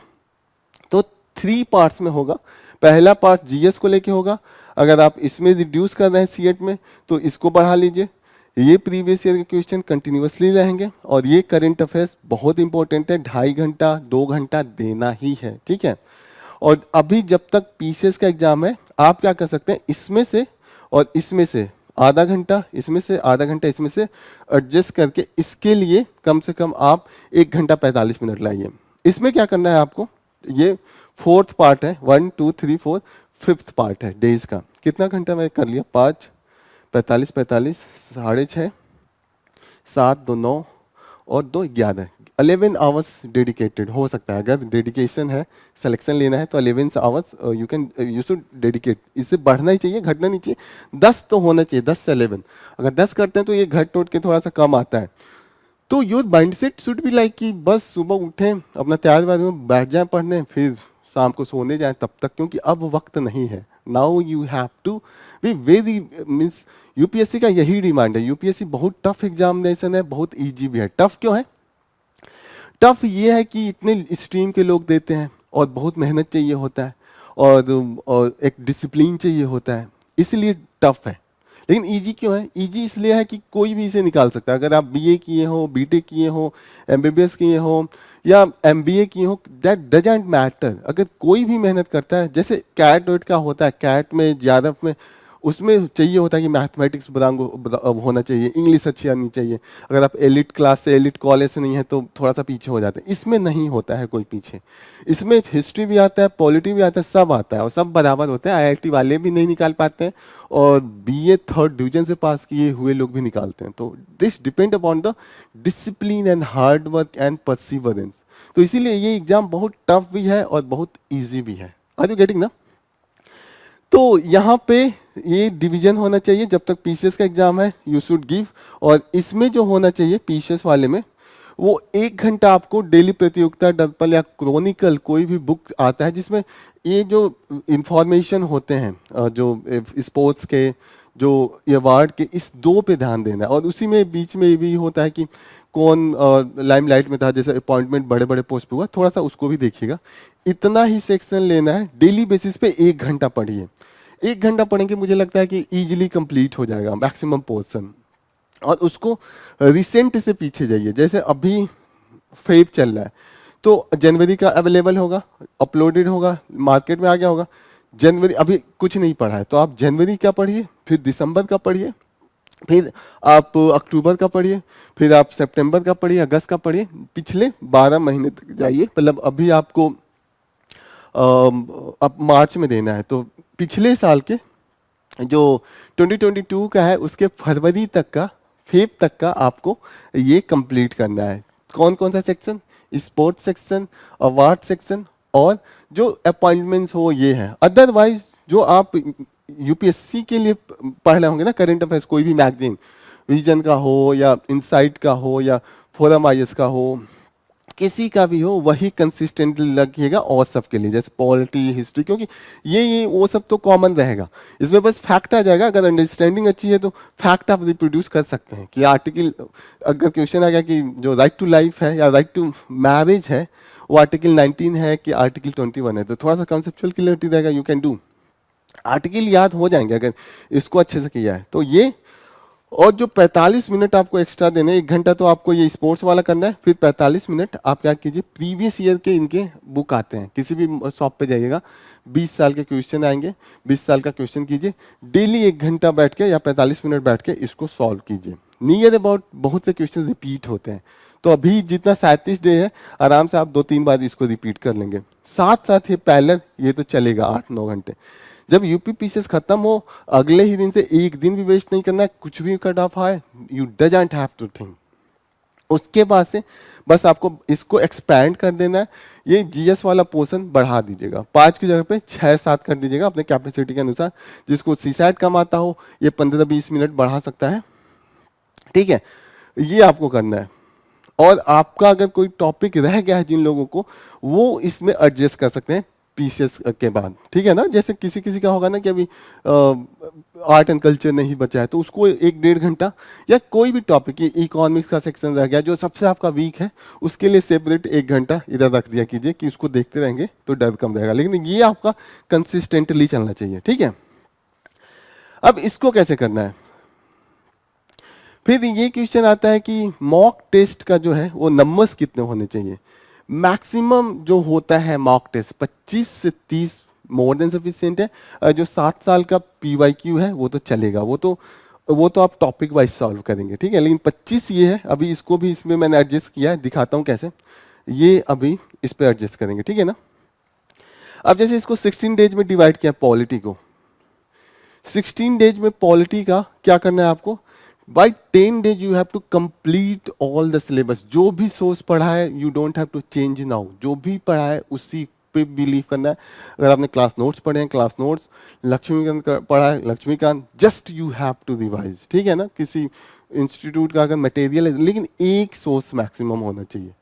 तो 3 पार्ट्स में होगा। पहला पार्ट जीएस को लेके होगा, अगर आप इसमें रिड्यूस कर रहे हैं सीएट में तो इसको बढ़ा लीजिए। ये प्रीवियस ईयर के क्वेश्चन कंटिन्यूअसली रहेंगे, और ये करंट अफेयर्स बहुत इंपॉर्टेंट है, 2.5 घंटा 2 घंटा देना ही है, ठीक है। और अभी जब तक पीसीएस का एग्जाम है, आप क्या कर सकते हैं, इसमें से और इसमें से आधा घंटा, इसमें से आधा घंटा, इसमें से एडजस्ट करके इसके लिए कम से कम आप 1 घंटा 45 मिनट लाइए। इसमें क्या करना है आपको, ये 4th पार्ट है, 1 2 3 4, 5th पार्ट है डेज का। कितना घंटा मैं कर लिया, 5 45 45 6.5 7 2 9 और 2 11, 11 आवर्स डेडिकेटेड हो सकता है। अगर डेडिकेशन है, सिलेक्शन लेना है तो 11 आवर्स यू शुड डेडिकेट। इससे बढ़ना ही चाहिए, घटना नहीं चाहिए। 10 तो होना चाहिए, 10 से 11। अगर 10 करते हैं तो ये घट टोट के थोड़ा सा कम आता है। तो your mindset should be like कि बस सुबह उठें, अपना तैयार में बैठ जाएं पढ़ने, फिर शाम को सोने जाएं तब तक, क्योंकि अब वक्त नहीं है। Now you have to be very means UPSC का यही डिमांड है। यूपीएससी बहुत टफ एग्जामिनेशन है, बहुत इजी भी है। टफ क्यों है? टफ ये है कि इतने स्ट्रीम के लोग देते हैं और बहुत मेहनत चाहिए होता है और एक डिसिप्लिन चाहिए होता है, इसलिए टफ है। लेकिन इजी क्यों है? इजी इसलिए है कि कोई भी इसे निकाल सकता है। अगर आप बीए किए हो, बीटेक किए हो, एमबीबीएस किए हो या एमबीए किए हो, दैट डजंट मैटर। अगर कोई भी मेहनत करता है, जैसे कैट वेट का होता है, कैट में ज्यादा में उसमें चाहिए होता है कि मैथमेटिक्स होना चाहिए, इंग्लिश अच्छी आनी चाहिए। अगर आप एलिट क्लास से, एलिट कॉलेज से नहीं है तो थोड़ा सा पीछे हो जाते हैं। इसमें नहीं होता है कोई पीछे। इसमें हिस्ट्री भी आता है, पॉलिटी भी आता है, सब आता है और सब बराबर होते हैं। आईआईटी वाले भी नहीं निकाल पाते हैं और बीए 3rd डिवीजन से पास किए हुए लोग भी निकालते हैं। तो this depend upon the discipline and hard work and perseverance. तो इसीलिए ये एग्जाम बहुत टफ भी है और बहुत ईजी भी है। आर यू गेटिंग ना? तो यहाँ पे ये डिवीजन होना चाहिए। जब तक पीसीएस का एग्जाम है यू शुड गिव, और इसमें जो होना चाहिए पीसीएस वाले में, वो 1 घंटा आपको डेली प्रतियोगिता, दर्पण या क्रॉनिकल कोई भी बुक आता है जिसमें ये जो इंफॉर्मेशन होते हैं जो स्पोर्ट्स के, जो अवार्ड के, इस 2 पे ध्यान देना है। और उसी में बीच में ये भी होता है कि कौन लाइमलाइट में था, जैसे अपॉइंटमेंट बड़े बड़े पोस्ट पे हुआ, थोड़ा सा उसको भी देखिएगा। इतना ही सेक्शन लेना है, डेली बेसिस पे 1 घंटा पढ़िए। 1 घंटा पढ़ेंगे, मुझे लगता है कि इजीली कंप्लीट हो जाएगा मैक्सिमम पोर्शन। और उसको रिसेंट से पीछे जाइए, जैसे अभी फेब चल रहा है तो जनवरी का अवेलेबल होगा, अपलोडेड होगा, मार्केट में आ गया होगा। जनवरी अभी कुछ नहीं पढ़ा है तो आप जनवरी का पढ़िए, फिर दिसंबर का पढ़िए, फिर आप अक्टूबर का पढ़िए, फिर आप सितंबर का पढ़िए, अगस्त का पढ़िए, पिछले 12 महीने तक जाइए। मतलब अभी आपको अब मार्च में देना है तो पिछले साल के जो 2022 का है उसके फरवरी तक का, फेब तक का आपको ये कंप्लीट करना है। कौन कौन सा section? Sports section, award section और जो अपॉइंटमेंट्स हो ये है। अदरवाइज जो आप यूपीएससी के लिए पढ़ रहे होंगे ना, करंट अफेयर्स, कोई भी मैगजीन, विजन का हो या इनसाइट का हो या फोरम आईएस का हो, किसी का भी हो, वही कंसिस्टेंटली लगिएगा और सबके लिए, जैसे पॉलिटी, हिस्ट्री, क्योंकि ये वो सब तो कॉमन रहेगा। इसमें बस फैक्ट आ जाएगा। अगर अंडरस्टैंडिंग अच्छी है तो फैक्ट आप रिप्रोड्यूस कर सकते हैं कि आर्टिकल, अगर क्वेश्चन आ गया कि जो राइट टू लाइफ है या राइट टू मैरिज है वो आर्टिकल 19 है कि आर्टिकल 21 है, तो थोड़ा सा कॉन्सेप्चुअल क्लियरिटी रहेगा, यू कैन डू। आर्टिकल याद हो जाएंगे अगर इसको अच्छे से किया है तो ये। और जो 45 मिनट आपको एक्स्ट्रा देने, 1 घंटा तो आपको ये स्पोर्ट्स वाला करना है, फिर 45 मिनट आप क्या कीजिए, प्रीवियस ईयर के इनके बुक आते हैं, किसी भी शॉप पे जाइएगा, 20 साल के क्वेश्चन आएंगे, 20 साल का क्वेश्चन कीजिए, डेली 1 घंटा बैठ के या 45 मिनट बैठ के इसको सॉल्व कीजिए। नियर अबाउट बहुत से क्वेश्चन रिपीट होते हैं, तो अभी जितना 37 डे है आराम से आप 2-3 बार इसको रिपीट कर लेंगे। साथ साथ ये पैरेलल ये तो चलेगा 8-9 घंटे। जब यूपी पीसीएस खत्म हो, अगले ही दिन से 1 दिन भी वेस्ट नहीं करना है, कुछ भी कट ऑफ आए, you doesn't have to think. उसके बाद से बस आपको इसको एक्सपैंड कर देना है। ये जीएस वाला पोर्शन बढ़ा दीजिएगा, 5 की जगह पे 6-7 कर दीजिएगा अपने कैपेसिटी के अनुसार। जिसको सीसैट कम आता हो ये 15-20 मिनट बढ़ा सकता है, ठीक है। ये आपको करना है। और आपका अगर कोई टॉपिक रह गया है जिन लोगों को, वो इसमें एडजस्ट कर सकते हैं पीसीएस के बाद, ठीक है ना। जैसे किसी किसी का होगा ना कि अभी आर्ट एंड कल्चर नहीं बचा है तो उसको 1-1.5 घंटा, या कोई भी टॉपिक, इकोनॉमिक्स का सेक्शन रह गया जो सबसे आपका वीक है, उसके लिए सेपरेट 1 घंटा इधर रख दिया कीजिए कि उसको देखते रहेंगे तो डर कम रहेगा। लेकिन ये आपका कंसिस्टेंटली चलना चाहिए, ठीक है। अब इसको कैसे करना है? फिर ये क्वेश्चन आता है कि मॉक टेस्ट का जो है वो नंबर्स कितने होने चाहिए। मैक्सिमम जो होता है मॉक टेस्ट 25 से 30 मोर देन सफिशिएंट है। जो 7 साल का पीवाईक्यू है वो तो चलेगा, वो तो आप टॉपिक वाइज सॉल्व करेंगे, ठीक है। लेकिन 25 ये है, अभी इसको भी इसमें मैंने एडजस्ट किया है, दिखाता हूँ कैसे। ये अभी इस पर एडजस्ट करेंगे, ठीक है ना। अब जैसे इसको 16 डेज में डिवाइड किया पॉलिटी को, 16 डेज में पॉलिटी का क्या करना है आपको, by 10 days you have to complete all the syllabus. जो भी सोर्स पढ़ा है you don't have to change now, जो भी पढ़ा है उसी पे बिलीव करना है। अगर आपने क्लास नोट्स पढ़े हैं क्लास नोट्स, लक्ष्मीकांत का पढ़ा है Laxmikanth, just you have to revise, ठीक है ना। किसी इंस्टीट्यूट का अगर मटेरियल है, लेकिन एक सोर्स मैक्सिमम होना चाहिए।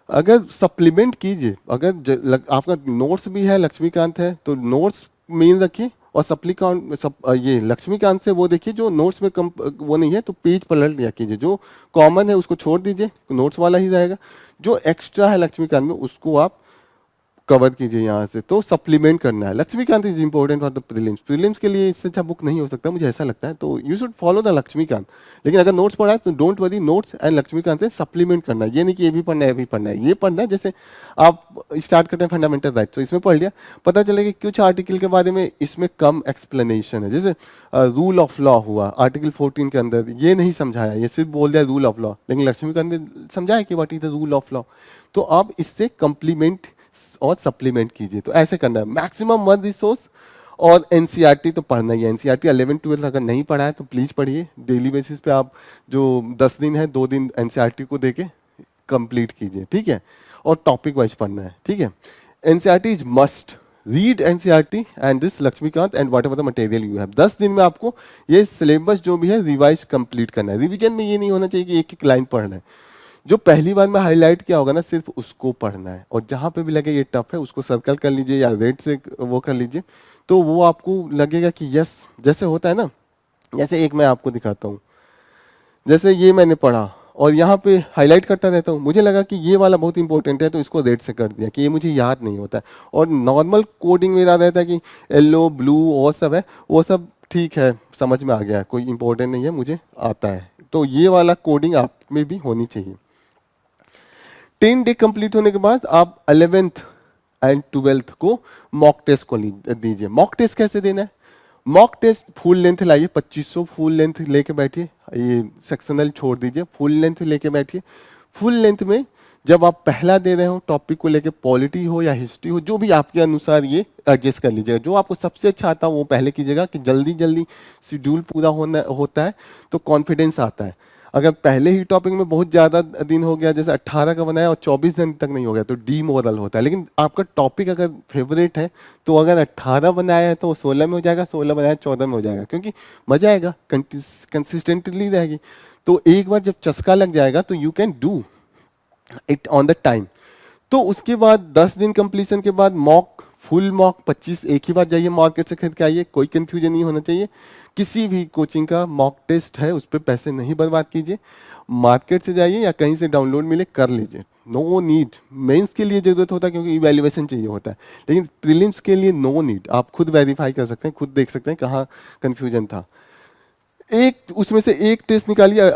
अगर सप्लीमेंट कीजिए, अगर आपका नोट्स भी है लक्ष्मीकांत है तो नोट्स मेन रखिए, और ये लक्ष्मीकांत से वो देखिए जो नोट्स में वो नहीं है तो पेज पलट दिया कीजिए, जो कॉमन है उसको छोड़ दीजिए, नोट्स वाला ही रहेगा। जो एक्स्ट्रा है लक्ष्मीकांत में उसको आप कवर कीजिए यहाँ से, तो सप्लीमेंट करना है। Laxmikanth is important for the prelims, prelims के लिए इससे अच्छा बुक नहीं हो सकता, मुझे ऐसा लगता है। तो you should follow the Laxmikanth. लेकिन अगर नोट्स पढ़ा है तो don't worry, notes and Laxmikanth से सप्लीमेंट करना है। ये नहीं कि ये भी पढ़ना है ये भी पढ़ना है, ये पढ़ना है। जैसे आप स्टार्ट करते हैं फंडामेंटल राइट, तो इसमें पढ़ लिया, पता चलेगा कुछ आर्टिकल के बारे में इसमें कम एक्सप्लेनेशन है। जैसे रूल ऑफ लॉ हुआ आर्टिकल 14 के अंदर, ये नहीं समझाया, ये सिर्फ बोल दिया रूल ऑफ लॉ, लेकिन लक्ष्मीकांत ने समझाया कि what is the rule of law. तो आप इससे कंप्लीमेंट और सप्लीमेंट कीजिए। तो ऐसे करना है, मैक्सिमम 1 रिसोर्स। और एनसीईआरटी तो पढ़ना ही है, एनसीईआरटी 11-12 अगर नहीं पढ़ा है तो प्लीज पढ़िए। डेली बेसिस पे आप जो 10 दिन है 2 दिन एनसीईआरटी को देके कंप्लीट कीजिए, ठीक है। और टॉपिक वाइज पढ़ना है, ठीक है। NCERT is must, read NCERT and this Laxmikanth and whatever the material you have. 10 दिन में आपको ये सिलेबस जो भी है रिवाइज कंप्लीट करना है। रिविजन में ये नहीं होना चाहिए कि एक एक लाइन पढ़ना है, जो पहली बार में हाईलाइट किया होगा ना सिर्फ उसको पढ़ना है, और जहां पे भी लगे ये टफ है उसको सर्कल कर लीजिए या रेड से वो कर लीजिए, तो वो आपको लगेगा कि यस। जैसे होता है ना, जैसे एक मैं आपको दिखाता हूँ, जैसे ये मैंने पढ़ा और यहाँ पे हाईलाइट करता रहता हूँ, मुझे लगा कि ये वाला बहुत इंपॉर्टेंट है तो इसको रेड से कर दिया कि ये मुझे याद नहीं होता है। और नॉर्मल कोडिंग में याद रहता है कि येलो ब्लू और सब है, वो सब ठीक है समझ में आ गया, कोई इंपॉर्टेंट नहीं है मुझे आता है। तो ये वाला कोडिंग आप में भी होनी चाहिए। 10 डे कंप्लीट होने के बाद आप 11th एंड 12th को मॉक टेस्ट को दीजिए। मॉक टेस्ट कैसे देना है? मॉक टेस्ट फुल लेंथ लाइए, 2500 फुल लेंथ लेके बैठिए, ये सेक्शनल छोड़ दीजिए, फुल लेंथ लेके बैठिए। फुल लेंथ में जब आप पहला दे रहे हो टॉपिक को लेके, पॉलिटी हो या हिस्ट्री हो, जो भी आपके अनुसार ये एडजस्ट कर लीजिएगा। जो आपको सबसे अच्छा आता है वो पहले कीजिएगा कि जल्दी जल्दी शेड्यूल पूरा होता है तो कॉन्फिडेंस आता है। अगर पहले ही टॉपिक में बहुत ज़्यादा दिन हो गया, जैसे 18 का बनाया और 24 दिन तक नहीं हो गया, तो डीमोरल होता है। लेकिन आपका टॉपिक अगर फेवरेट है तो अगर 18 बनाया है तो 16 में हो जाएगा, 16 बनाया 14 में हो जाएगा, क्योंकि मजा आएगा, कंसिस्टेंटली रहेगी। तो एक बार जब चस्का लग जाएगा तो you can do it on the time. तो उसके बाद 10 दिन कंप्लीशन के बाद मॉक, फुल मॉक 25 एक ही बार जाइए, मार्केट से खरीद के आइए, कोई कंफ्यूजन नहीं होना चाहिए। किसी भी कोचिंग का मॉक टेस्ट है उस पर पैसे नहीं बर्बाद कीजिए, मार्केट से जाइए या कहीं से डाउनलोड मिले कर लीजिए, नो नीड। मेंस के लिए जरूरत होता है क्योंकि इवैल्यूएशन चाहिए होता है, लेकिन प्रीलिम्स के लिए नो नीड। आप खुद वेरीफाई कर सकते हैं, खुद देख सकते हैं कहाँ कन्फ्यूजन था। एक उसमें से एक टेस्ट निकालिए,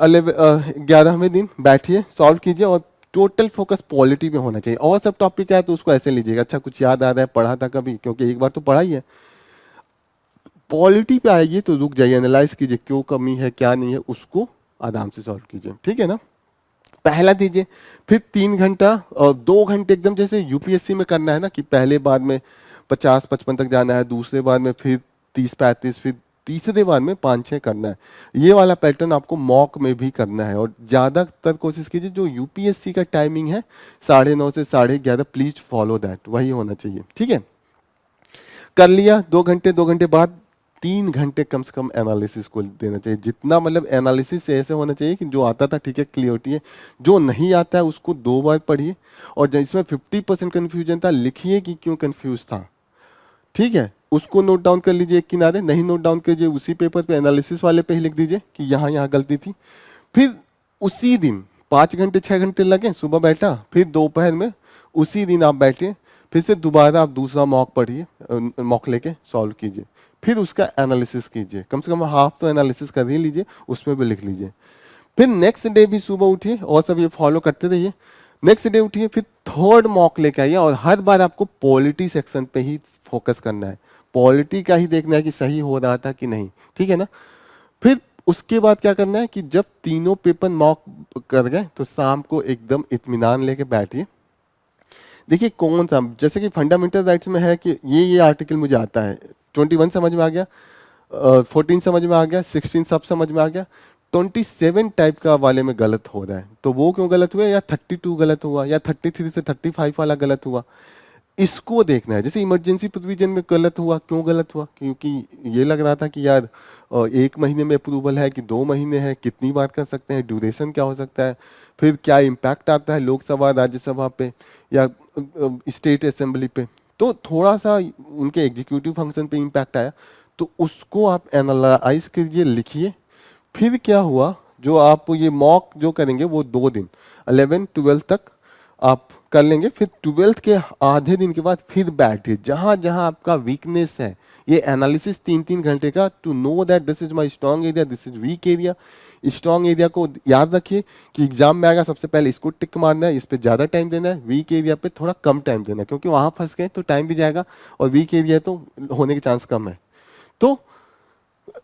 11वें दिन बैठिए, सॉल्व कीजिए, और टोटल फोकस पॉलिटी पे होना चाहिए। और सब टॉपिक है तो उसको ऐसे लीजिएगा, अच्छा कुछ याद आ रहा है, पढ़ा था कभी, क्योंकि एक बार तो पढ़ा ही है। पॉलिटी पे आएगी तो रुक जाइए, एनालाइज कीजिए क्यों कमी है क्या नहीं है, उसको आराम से सॉल्व कीजिए, ठीक है ना। पहला दीजिए, फिर 3 घंटा और 2 घंटे एकदम जैसे यूपीएससी में करना है ना, कि पहले बार में 50-55 तक जाना है, दूसरे बार में फिर 30-35, फिर तीसरे बार में 5-6 करना है। ये वाला पैटर्न आपको मॉक में भी करना है, और ज्यादातर कोशिश कीजिए जो यूपीएससी का टाइमिंग है 9:30 से 11:30, प्लीज फॉलो दैट, वही होना चाहिए, ठीक है। कर लिया 2 घंटे, 2 घंटे बाद 3 घंटे कम से कम एनालिसिस को देना चाहिए। जितना मतलब एनालिसिस ऐसे होना चाहिए कि जो आता था ठीक है क्लियरिटी है, जो नहीं आता है उसको 2 बार पढ़िए, और जिसमें 50% कन्फ्यूजन था लिखिए कि क्यों कन्फ्यूज था, ठीक है। उसको नोट डाउन कर लीजिए एक किनारे, नहीं नोट डाउन कीजिए उसी पेपर पे एनालिसिस वाले पे ही लिख दीजिए कि यहाँ यहाँ गलती थी। फिर उसी दिन 5 घंटे 6 घंटे लगे, सुबह बैठा, फिर दोपहर में उसी दिन आप बैठिए, फिर से दोबारा आप दूसरा मॉक पढ़िए, मॉक लेके सॉल्व कीजिए, फिर उसका एनालिसिस कीजिए, कम से कम हाफ तो एनालिसिस कर ही लीजिए, उसमें भी लिख लीजिए। फिर नेक्स्ट डे भी सुबह उठिए और सब ये फॉलो करते रहिए। नेक्स्ट डे उठिए, फिर थर्ड मॉक लेके आइए, और हर बार आपको पॉलिटी सेक्शन पे ही फोकस करना है, पॉलिटी का ही देखना है कि सही हो रहा था कि नहीं, ठीक है ना। फिर उसके बाद क्या करना है कि जब तीनों पेपर मॉक कर गए तो शाम को एकदम इत्मीनान लेके बैठिए। देखिए कौन सा, जैसे कि फंडामेंटल राइट्स में है कि ये आर्टिकल मुझे आता है, 21 समझ में आ गया, 14 समझ में आ गया, 16 सब समझ में आ गया, 27 टाइप का वाले में गलत हो रहा है, तो वो क्यों गलत हुआ, या 32 गलत हुआ, या 33 से 35 वाला गलत हुआ, इसको देखना है। जैसे इमरजेंसी प्रोविजन में गलत हुआ, क्यों गलत हुआ, क्योंकि ये लग रहा था कि यार 1 महीने में अप्रूवल है कि 2 महीने है, कितनी बार कर सकते हैं, ड्यूरेशन क्या हो सकता है, फिर क्या इम्पैक्ट आता है लोकसभा राज्यसभा पे या स्टेट असेंबली पे, तो थोड़ा सा उनके एग्जीक्यूटिव फंक्शन पे इम्पैक्ट आया, तो उसको आप एनालाइज करिए, लिखिए। फिर क्या हुआ, जो आप ये मॉक जो करेंगे वो 2 दिन 11-12 तक आप कर लेंगे, फिर 12th के आधे दिन के बाद फिर बैठिए, जहां जहां आपका वीकनेस है, ये एनालिसिस 3-3 घंटे का, to know that this is my strong area, this is weak area. Strong area को याद रखिए कि एग्जाम में आएगा, सबसे पहले इसको टिक मारना है, इस पे ज्यादा टाइम देना है, वीक एरिया पे थोड़ा कम टाइम देना है, क्योंकि वहां फंस गए तो टाइम भी जाएगा, और वीक एरिया तो होने के चांस कम है। तो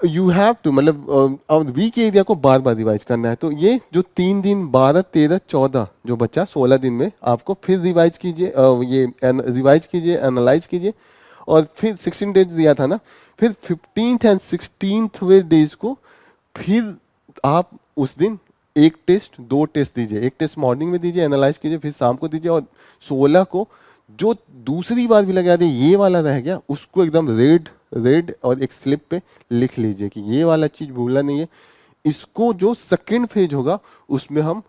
यू हैव टू, मतलब अब वीक एरिया को बार बार रिवाइज करना है। तो ये जो 3 दिन 12, 13, 14 जो बच्चा 16 दिन में आपको फिर रिवाइज कीजिए, ये रिवाइज कीजिए, एनालाइज कीजिए, और फिर 16 डेज दिया था ना, फिर 15th एंड 16th डेज को फिर आप उस दिन एक टेस्ट 2 टेस्ट दीजिए, एक टेस्ट मॉर्निंग में दीजिए, एनालाइज कीजिए, फिर शाम को दीजिए, और 16 को जो दूसरी बार भी लगा दे ये वाला रह गया, उसको एकदम रेड रेड और एक स्लिप पे लिख लीजिए कि ये वाला चीज भूलना नहीं है। इसको जो सेकंड फेज होगा उसमें हम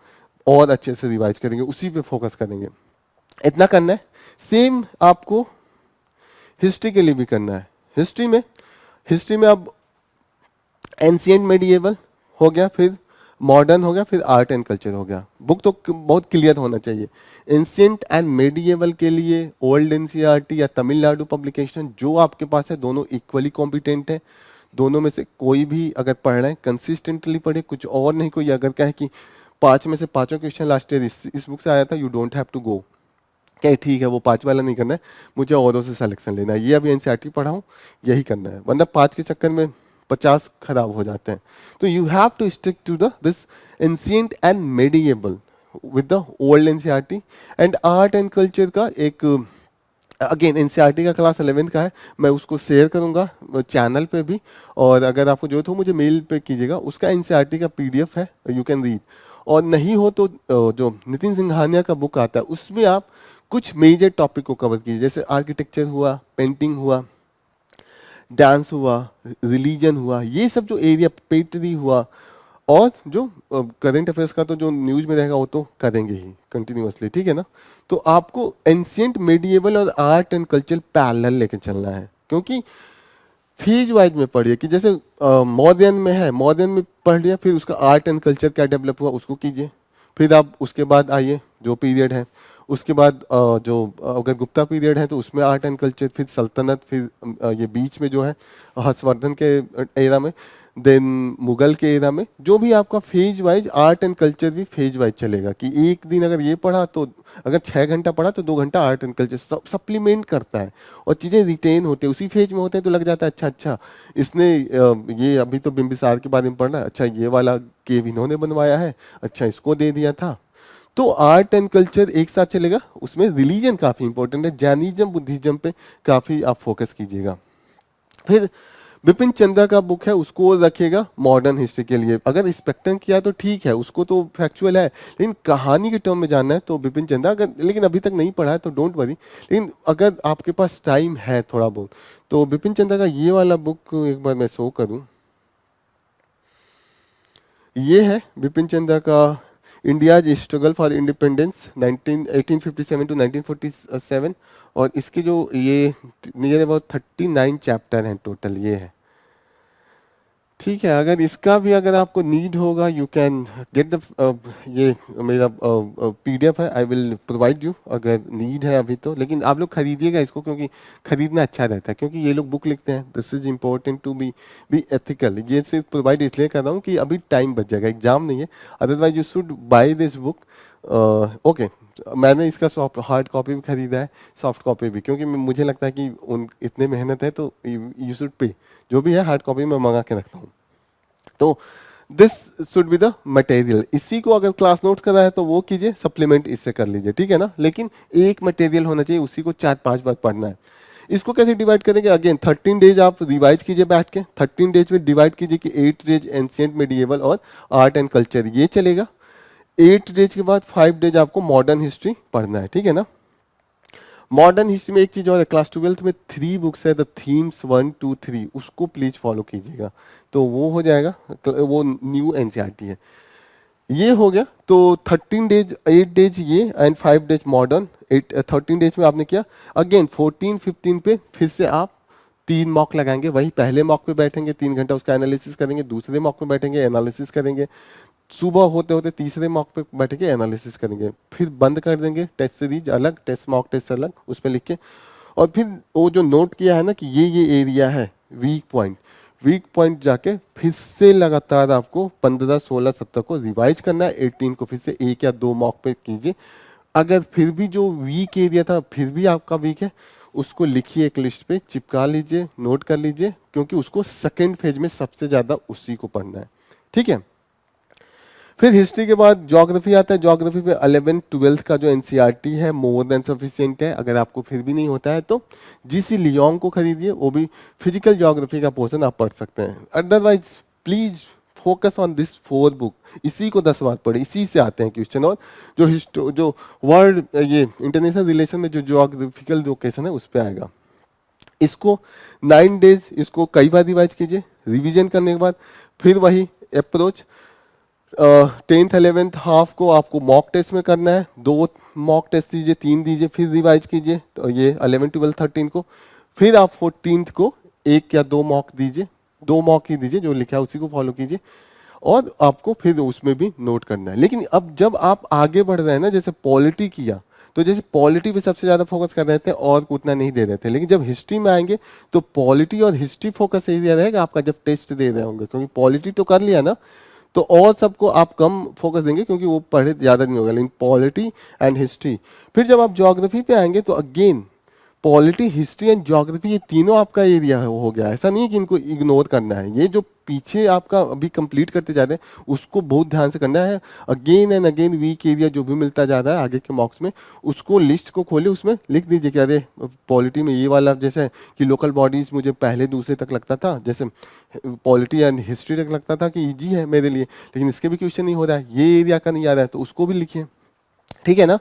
और अच्छे से रिवाइज करेंगे, उसी पे फोकस करेंगे। इतना करना है। सेम आपको हिस्ट्री के लिए भी करना है। हिस्ट्री में अब एंशिएंट मेडिएवल हो गया, फिर मॉडर्न हो गया, फिर आर्ट एंड कल्चर हो गया। बुक तो बहुत क्लियर होना चाहिए। एंशिएंट एंड मेडिएवल के लिए ओल्ड एनसीईआरटी या तमिलनाडु पब्लिकेशन जो आपके पास है, दोनों इक्वली कॉम्पिटेंट है। दोनों में से कोई भी अगर पढ़ रहे हैं कंसिस्टेंटली पढ़े, कुछ और नहीं। कोई अगर कहे कि 5 में से 5 क्वेश्चन लास्ट ईयर इस बुक से आया था, you don't have to go, क्या ठीक है वो 5 वाला नहीं करना है, मुझे औरों से सिलेक्शन लेना है, ये अभी एनसीईआरटी पढ़ा हूँ यही करना है, वरना 5 के चक्कर में 50 खराब हो जाते हैं। तो you have to stick to the this ancient and medieval with the old NCERT. And art and culture का एक अगेन एनसीईआरटी का क्लास 11th का है, मैं उसको शेयर करूंगा चैनल पे भी, और अगर आपको जरूरत हो मुझे मेल पे कीजिएगा, उसका एनसीईआरटी का पीडीएफ है, यू कैन रीड। और नहीं हो तो जो नितिन सिंघानिया का बुक आता है उसमें आप कुछ मेजर टॉपिक को कवर कीजिए, जैसे आर्किटेक्चर हुआ, पेंटिंग हुआ, डांस हुआ, रिलीजन हुआ, ये सब जो एरिया, पेट्री हुआ, और जो करंट अफेयर्स का तो जो न्यूज में रहेगा वो तो करेंगे ही कंटिन्यूअसली, ठीक है ना। तो आपको एंशिएंट, मेडिएवल और आर्ट एंड कल्चर पैरेलल लेके चलना है, क्योंकि फेज वाइज में पढ़िए कि जैसे मॉडर्न में है, मॉडर्न में पढ़ लिया, फिर उसका आर्ट एंड कल्चर क्या डेवलप हुआ उसको कीजिए, फिर आप उसके बाद आइए जो पीरियड है, उसके बाद जो अगर गुप्ता पीरियड है तो उसमें आर्ट एंड कल्चर, फिर सल्तनत, फिर ये बीच में जो है हर्षवर्धन के एरा में, देन मुगल के एरा में, जो भी आपका phase wise art and culture भी फेज वाइज चलेगा कि एक दिन अगर ये पढ़ा तो अगर 6 घंटा पढ़ा तो 2 घंटा आर्ट एंड कल्चर सप्लीमेंट करता है, और चीज़ें रिटेन होते हैं उसी फेज में होते हैं, तो लग जाता है अच्छा अच्छा इसने ये अभी तो बिंबिसार के बारे में पढ़ना है, अच्छा ये वाला केव इन्होंने बनवाया है, अच्छा इसको दे दिया था। तो आर्ट एंड कल्चर एक साथ चलेगा। उसमें रिलीजन काफी इंपॉर्टेंट है, जैनिज्म, बुद्धिज्म पे काफी आप फोकस कीजिएगा। फिर बिपिन चंद्रा का बुक है, उसको रखिएगा मॉडर्न हिस्ट्री के लिए। अगर स्पेक्ट्रम किया तो ठीक है, उसको तो फैक्चुअल है, लेकिन कहानी के टर्म में जानना है तो बिपिन चंद्रा, अगर लेकिन अभी तक नहीं पढ़ा है तो डोंट वरी, लेकिन अगर आपके पास टाइम है थोड़ा बहुत तो बिपिन चंद्रा का ये वाला बुक एक बार मैं शो करूं, ये है बिपिन चंद्रा का India's struggle for independence 1857 to 1947, और इसके जो ये नियर अबाउट 39 चैप्टर हैं टोटल, ये है। ठीक है, अगर इसका भी अगर आपको नीड होगा यू कैन गेट द, ये मेरा पीडीएफ है, आई विल प्रोवाइड यू अगर नीड है अभी तो, लेकिन आप लोग खरीदिएगा इसको, क्योंकि खरीदना अच्छा रहता है, क्योंकि ये लोग बुक लिखते हैं, this is important to be ethical. ये सिर्फ प्रोवाइड इसलिए कर रहा हूँ कि अभी टाइम बच जाएगा, एग्जाम नहीं है, otherwise you should by this book. Okay, मैंने इसका सॉफ्ट हार्ड कॉपी भी खरीदा है, सॉफ्ट कॉपी भी, क्योंकि मुझे लगता है कि उन इतने मेहनत है तो यू शुड पे, जो भी है हार्ड कॉपी में मंगा के रखता हूँ। तो this should be the material. इसी को अगर क्लास नोट कर रहा है तो वो कीजिए, सप्लीमेंट इससे कर लीजिए, ठीक है ना। लेकिन एक मटेरियल होना चाहिए, उसी को 4-5 बार पढ़ना है। इसको कैसे डिवाइड करेंगे, अगेन 13 डेज आप रिवाइज कीजिए बैठ के, 13 डेज में डिवाइड कीजिए कि 8 डेज एंशिएंट मेडिएवल और आर्ट एंड कल्चर ये चलेगा, 8 डेज के बाद 5 डेज आपको मॉडर्न हिस्ट्री पढ़ना है, ठीक है ना। मॉडर्न हिस्ट्री में एक चीज और है, क्लास 12th में 3 बुक्स है, द थीम्स 1 2 3, उसको प्लीज फॉलो कीजिएगा, तो वो हो जाएगा, वो न्यू एनसीईआरटी है। ये हो गया, तो 13 डेज 8 डेज ये एंड 5 डेज मॉडर्न, 13 डेज में आपने किया। अगेन 14 15 पे फिर से आप 3 मॉक लगाएंगे, वही पहले मॉक पे बैठेंगे 3 घंटा उसका एनालिसिस करेंगे, दूसरे मॉक पे बैठेंगे एनालिसिस करेंगे, सुबह होते होते तीसरे मॉक पे बैठेंगे एनालिसिस करेंगे, फिर बंद कर देंगे, टेस्ट सीरीज अलग, टेस्ट मॉक टेस्ट अलग, उसमें लिख के, और फिर वो जो नोट किया है ना कि ये एरिया है वीक पॉइंट जाके फिर से लगातार आपको 15 16 17 को रिवाइज करना है, 18 को फिर से 1 या 2 मॉक पे कीजिए। अगर फिर भी जो वीक एरिया था फिर भी आपका वीक है, उसको लिखिए एक लिस्ट पे चिपका लीजिए, नोट कर लीजिए, क्योंकि उसको सेकेंड फेज में सबसे ज्यादा उसी को पढ़ना है, ठीक है। फिर हिस्ट्री के बाद ज्योग्राफी आता है, ज्योग्राफी पे 11 12 का जो एनसीईआरटी है मोर देन सफिशिएंट है, अगर आपको फिर भी नहीं होता है तो जीसी लियोंग को खरीदिए, वो भी फिजिकल ज्योग्राफी का पोर्शन आप पढ़ सकते हैं। Otherwise please focus on this 4 book, इसी को 10 बार पढ़े, इसी से आते हैं क्वेश्चन, और जो वर्ल्ड ये इंटरनेशनल रिलेशन में जो ज्योग्राफिकल जो क्वेश्चन है उस पर आएगा। इसको 9 डेज इसको कई बार रिवाइज कीजिए, रिवीजन करने के बाद फिर वही अप्रोच, 10th 11th हाफ को आपको मॉक टेस्ट में करना है, 2 मॉक टेस्ट दीजिए, 3 दीजिए, फिर रिवाइज कीजिए, तो ये 11 12 13 को, फिर आप 14th को 1 या 2 मॉक दीजिए, 2 मॉक ही दीजिए, जो लिखा है उसी को फॉलो कीजिए, और आपको फिर उसमें भी नोट करना है। लेकिन अब जब आप आगे बढ़ रहे हैं ना, जैसे पॉलिटी किया, तो जैसे पॉलिटी पे सबसे ज्यादा फोकस कर रहे थे और उतना नहीं दे रहे थे, लेकिन जब हिस्ट्री में आएंगे तो पॉलिटी और हिस्ट्री फोकस यही रहेगा आपका जब टेस्ट दे रहे होंगे, क्योंकि पॉलिटी तो कर लिया ना, तो और सबको आप कम फोकस देंगे क्योंकि वो पढ़े ज्यादा नहीं होगा, लेकिन पॉलिटी एंड हिस्ट्री। फिर जब आप ज्योग्राफी पे आएंगे तो again polity history and geography ये तीनों आपका एरिया हो गया, ऐसा नहीं है कि इनको इग्नोर करना है, ये जो पीछे आपका अभी कंप्लीट करते जा रहे हैं उसको बहुत ध्यान से करना है। Again and again weak area जो भी मिलता जा रहा है आगे के मॉक्स में, उसको लिस्ट को खोले, उसमें लिख दीजिए कि अरे पॉलिटी में ये वाला, जैसे कि लोकल बॉडीज मुझे पहले दूसरे तक लगता था, जैसे पॉलिटी एंड हिस्ट्री तक लगता था कि इजी है मेरे लिए, लेकिन इसके भी क्वेश्चन नहीं हो रहा है, ये एरिया का नहीं आ रहा है, तो उसको भी लिखिए, ठीक है ना।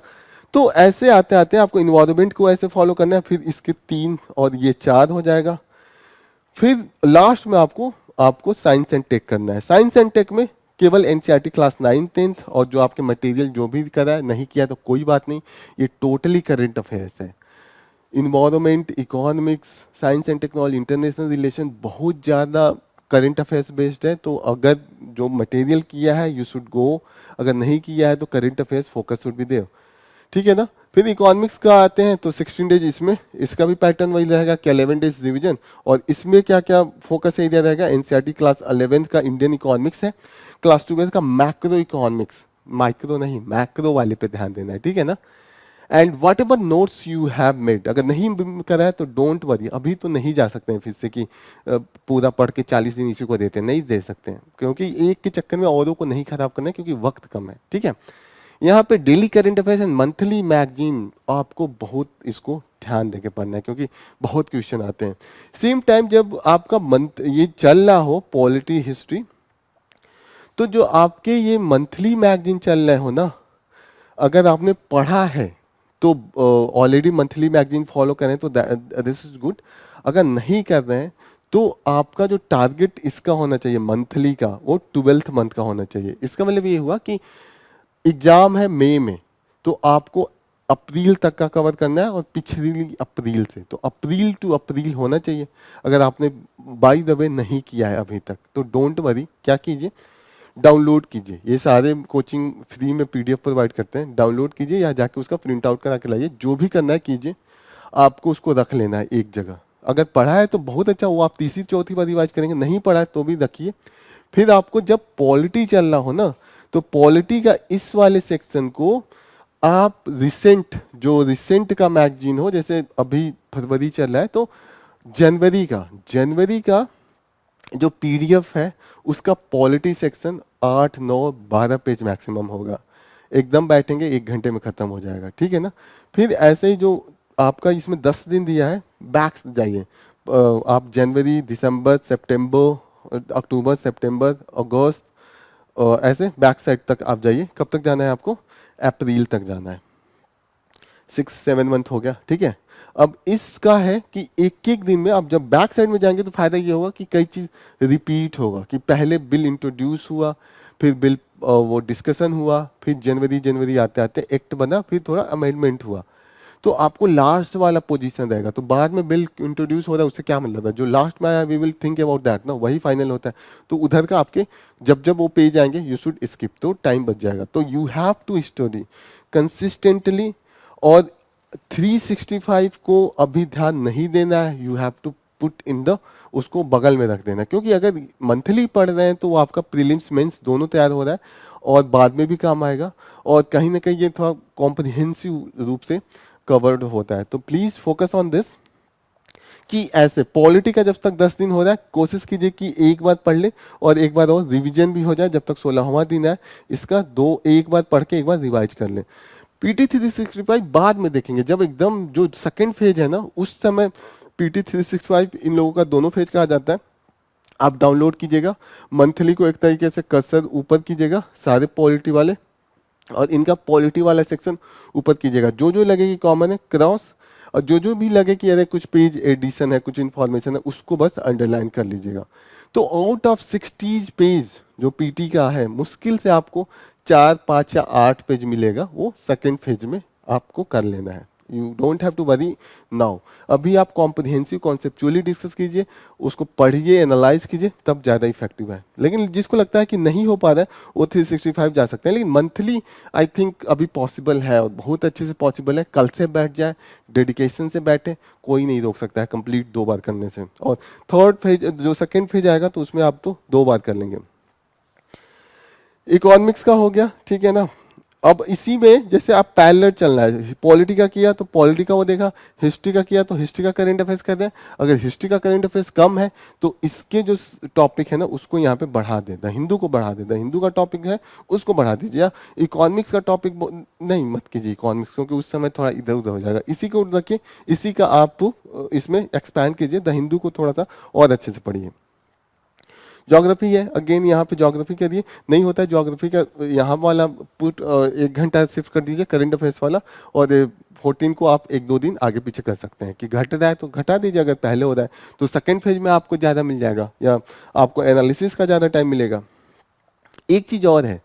तो ऐसे आते आते आपको इन्वायरमेंट को ऐसे फॉलो करना है, फिर इसके 3 और ये 4 हो जाएगा। फिर लास्ट में आपको आपको साइंस एंड टेक करना है। साइंस एंड टेक में केवल एनसीईआरटी क्लास 9 10th और जो आपके मटेरियल जो भी करा है, नहीं किया तो कोई बात नहीं, ये टोटली करंट अफेयर्स है। Environment, economics, science and technology, international relation बहुत ज़्यादा करंट अफेयर्स बेस्ड है, तो अगर जो मटेरियल किया है यू शुड गो, अगर नहीं किया है तो करंट अफेयर्स फोकस शुड भी दे, ठीक है ना। फिर इकोनॉमिक्स का आते हैं तो 16 डेज, इसमें इसका भी पैटर्न वही रहेगा कि 11 डेज रिवीजन, और इसमें क्या क्या फोकस एरिया रहेगा, एनसीईआरटी क्लास 11 का इंडियन इकोनॉमिक्स है, क्लास 12 का मैक्रो इकोनॉमिक्स, माइक्रो नहीं मैक्रो वाले पे ध्यान देना है, ठीक है ना। And what ever notes you have made, अगर नहीं करा है तो डोंट वरी, अभी तो नहीं जा सकते हैं फिर से कि पूरा पढ़ के 40 दिन इसी को देते हैं, नहीं दे सकते हैं, क्योंकि एक के चक्कर में औरों को नहीं खराब करना है, क्योंकि वक्त कम है, ठीक है। यहाँ पे daily current affairs and monthly magazine आपको बहुत इसको ध्यान देके पढ़ना है, क्योंकि बहुत क्वेश्चन आते हैं। सेम टाइम जब आपका मंथ ये चल रहा हो पॉलिटी हिस्ट्री, तो जो आपके ये मंथली मैगजीन चल रहे हो ना, अगर आपने पढ़ा है तो ऑलरेडी मंथली मैगजीन फॉलो करें तो दिस इज गुड, अगर नहीं कर रहे हैं तो आपका जो टारगेट इसका होना चाहिए मंथली का, वो 12th मंथ का होना चाहिए। इसका मतलब ये हुआ कि एग्जाम है मई में, तो आपको अप्रैल तक का कवर करना है, और पिछली अप्रैल से, तो अप्रैल टू अप्रैल होना चाहिए। अगर आपने बाय द वे नहीं किया है अभी तक तो डोंट वरी, क्या कीजिए, डाउनलोड कीजिए, ये सारे कोचिंग फ्री में पीडीएफ प्रोवाइड करते हैं, डाउनलोड कीजिए या जाके उसका प्रिंट आउट करा के लाइए, जो भी करना है कीजिए, आपको उसको रख लेना है एक जगह। अगर पढ़ा है तो बहुत अच्छा, वो आप तीसरी चौथी बार रिवाइज करेंगे, नहीं पढ़ा है तो भी रखिए। फिर आपको जब पॉलिटी चल रहा हो ना, तो पॉलिटी का इस वाले सेक्शन को आप रिसेंट का मैगजीन हो, जैसे अभी फरवरी चल रहा है तो जनवरी का जो पीडीएफ है उसका पॉलिटी सेक्शन 8 9 12 पेज मैक्सिमम होगा, एकदम बैठेंगे 1 घंटे में खत्म हो जाएगा, ठीक है ना। फिर ऐसे ही जो आपका इसमें 10 दिन दिया है बैक जाइए। आप जनवरी, दिसंबर, सितंबर, अक्टूबर, सितंबर, अगस्त, ऐसे बैक साइड तक आप जाइए। कब तक जाना है आपको? अप्रैल तक जाना है। 6-7 मंथ हो गया, ठीक है। अब इसका है कि एक एक दिन में आप जब बैक साइड में जाएंगे तो फायदा ये होगा कि कई चीज रिपीट होगा, कि पहले बिल इंट्रोड्यूस हुआ, फिर बिल वो डिस्कशन हुआ, फिर जनवरी जनवरी आते आते एक्ट बना, फिर थोड़ा अमेंडमेंट हुआ, तो आपको लास्ट वाला पोजीशन रहेगा। तो बाद में बिल इंट्रोड्यूस हो रहा है उससे क्या मतलब है, जो लास्ट में आया we will think about that ना, वही फाइनल होता है। तो उधर का आपके जब जब वो पेज आएंगे यू शुड स्किप, तो टाइम बच जाएगा। तो you have to study consistently, और 365 को अभी ध्यान नहीं देना है, you have to put in the, उसको बगल में रख देना, क्योंकि अगर मंथली पढ़ रहे हैं तो वो आपका प्रीलिम्स मेंस दोनों तैयार हो रहा है और बाद में भी काम आएगा, और कहीं ना कहीं ये थोड़ा कॉम्प्रिहेंसिव रूप से कवर्ड होता है। तो प्लीज फोकस ऑन दिस, कि ऐसे पॉलिटी का जब तक 10 दिन हो रहा है कोशिश कीजिए कि एक बार पढ़ ले और एक बार और रिवीजन भी हो जाए। जब तक 16वां दिन है इसका, दो एक बार पढ़ के एक बार रिवाइज कर ले। पीटी 365 बाद में देखेंगे, जब एकदम जो सेकेंड फेज है ना उस समय पीटी 365 इन लोगों का दोनों फेज कहा जाता है। आप डाउनलोड कीजिएगा, मंथली को एक तरीके से कर्सर ऊपर कीजिएगा सारे पॉलिटी वाले, और इनका पॉलिटी वाला सेक्शन ऊपर कीजिएगा। जो जो लगे कि कॉमन है क्रॉस, और जो जो भी लगे कि अरे कुछ पेज एडिशन है, कुछ इंफॉर्मेशन है, उसको बस अंडरलाइन कर लीजिएगा। तो आउट ऑफ 60 पेज जो पीटी का है, मुश्किल से आपको 4, 5 या 8 पेज मिलेगा, वो सेकेंड फेज में आपको कर लेना है। You don't have to worry now. अभी आप कॉम्प्रिहेंसिव कॉन्सेप्चुअली डिस्कस कीजिए, उसको पढ़िए, एनालाइज कीजिए, तब ज़्यादा इफेक्टिव है। लेकिन जिसको लगता है कि नहीं हो पा रहा है वो 365 जा सकते हैं, लेकिन मंथली आई थिंक अभी पॉसिबल है, और बहुत अच्छे से पॉसिबल है। कल से बैठ जाए, डेडिकेशन से बैठे, कोई नहीं रोक सकता है कंप्लीट 2 बार करने से। और थर्ड फेज जो सेकेंड फेज आएगा तो उसमें आप तो 2 बार कर लेंगे। इकोनॉमिक्स का हो गया, ठीक है ना। अब इसी में जैसे आप पैरेलल चलना है, पॉलिटी का किया तो पॉलिटी का वो देखा, हिस्ट्री का किया तो हिस्ट्री का करंट अफेयर्स कर दें। अगर हिस्ट्री का करंट अफेयर्स कम है तो इसके जो टॉपिक है ना उसको यहाँ पे बढ़ा देता, हिंदू को बढ़ा देता, हिंदू का टॉपिक है उसको बढ़ा दीजिए। या इकोनॉमिक्स का टॉपिक नहीं मत कीजिए इकोनॉमिक्स, क्योंकि उस समय थोड़ा इधर उधर हो जाएगा। इसी को रखिए, इसी का आप इसमें एक्सपैंड कीजिए, द हिंदू को थोड़ा सा और अच्छे से पढ़िए। ज्योग्राफी है, अगेन यहाँ पे ज्योग्राफी करिए, नहीं होता है ज्योग्राफी का यहाँ वाला पुट 1 घंटा शिफ्ट कर दीजिए करंट अफेयर्स वाला, और 14 को आप 1-2 दिन आगे पीछे कर सकते हैं। कि घट रहा है तो घटा दीजिए, अगर पहले हो रहा है तो सेकेंड फेज में आपको ज़्यादा मिल जाएगा, या आपको एनालिसिस का ज़्यादा टाइम मिलेगा। एक चीज़ और है,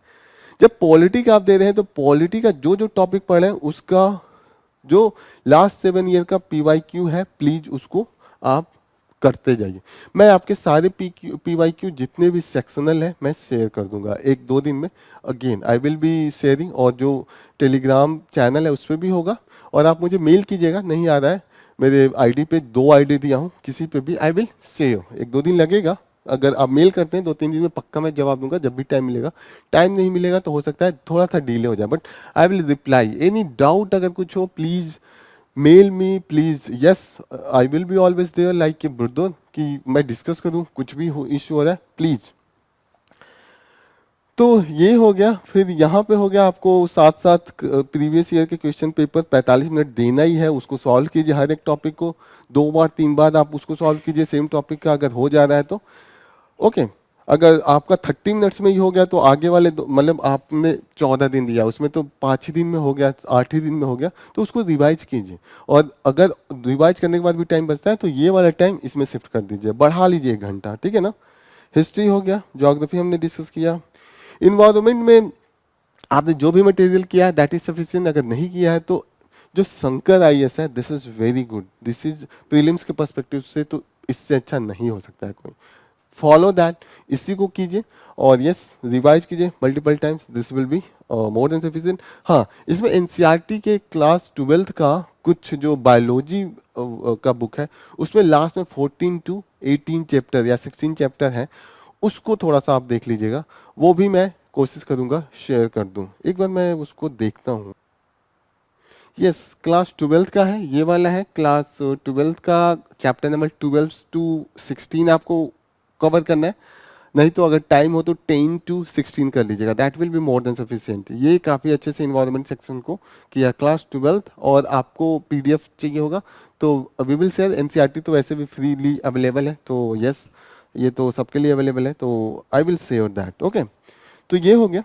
जब पॉलिटी का आप दे रहे हैं तो पॉलिटी का जो जो टॉपिक पढ़े हैं उसका जो लास्ट 7 ईयर का PYQ है, प्लीज उसको आप करते जाइए। मैं आपके सारे PYQ जितने भी सेक्शनल है मैं शेयर कर दूंगा 1-2 दिन में। Again I will be sharing, और जो टेलीग्राम चैनल है उस पर भी होगा, और आप मुझे मेल कीजिएगा। नहीं आ रहा है मेरे आईडी पे, 2 आईडी दिया हूँ, किसी पे भी आई विल शेयर। 1-2 दिन लगेगा, अगर आप मेल करते हैं 2-3 दिन में पक्का मैं जवाब दूंगा जब भी टाइम मिलेगा। टाइम नहीं मिलेगा तो हो सकता है थोड़ा सा डिले हो जाए, but I will reply. Any doubt अगर कुछ हो please mail me please. Yes I will be always there, like brother, कि मैं डिस्कस करूं, कुछ भी हो इश्यू हो रहा है प्लीज। तो ये हो गया। फिर यहाँ पे हो गया, आपको साथ साथ प्रीवियस ईयर के क्वेश्चन पेपर 45 मिनट देना ही है, उसको सॉल्व कीजिए। हर एक टॉपिक को 2 बार 3 बार आप उसको सॉल्व कीजिए, सेम टॉपिक का अगर हो जा रहा है तो ओके। अगर आपका 30 मिनट्स में ही हो गया तो आगे वाले मतलब आपने 14 दिन दिया, उसमें तो 5 ही दिन में हो गया, 8 ही दिन में हो गया, तो उसको रिवाइज कीजिए। और अगर रिवाइज करने के बाद भी टाइम बचता है तो ये वाला टाइम इसमें शिफ्ट कर दीजिए, बढ़ा लीजिए 1 घंटा, ठीक है ना। हिस्ट्री हो गया, ज्योग्राफी हमने डिस्कस किया। इन्वायरमेंट में आपने जो भी मटेरियल किया है दैट इज सफिशिएंट। अगर नहीं किया है तो जो शंकर IAS है this is very good, this is prelims के पर्सपेक्टिव से तो इससे अच्छा नहीं हो सकता है कोई। फॉलो दैट, इसी को कीजिए, और यस रिवाइज कीजिए multiple times, this will be more than sufficient. हाँ, इसमें NCERT के क्लास 12th का कुछ जो बायोलॉजी का बुक है उसमें लास्ट में 14 to 18 चैप्टर या 16 चैप्टर है, उसको थोड़ा सा आप देख लीजिएगा। वो भी मैं कोशिश करूंगा शेयर कर दूं, एक बार मैं उसको देखता हूँ। यस क्लास 12th का है, ये वाला है क्लास 12th का, चैप्टर नंबर 12 to 16 आपको कवर करना है। नहीं तो अगर टाइम हो तो 10 to 16 कर लीजिएगा, that will be more than sufficient. ये काफ़ी अच्छे से इन्वायरमेंट सेक्शन को किया। क्लास 12 और आपको पीडीएफ चाहिए होगा तो वी विल शेयर। एनसीईआरटी तो वैसे भी फ्रीली अवेलेबल है, तो यस ये तो सबके लिए अवेलेबल है, तो I will share that. Okay, तो ये हो गया।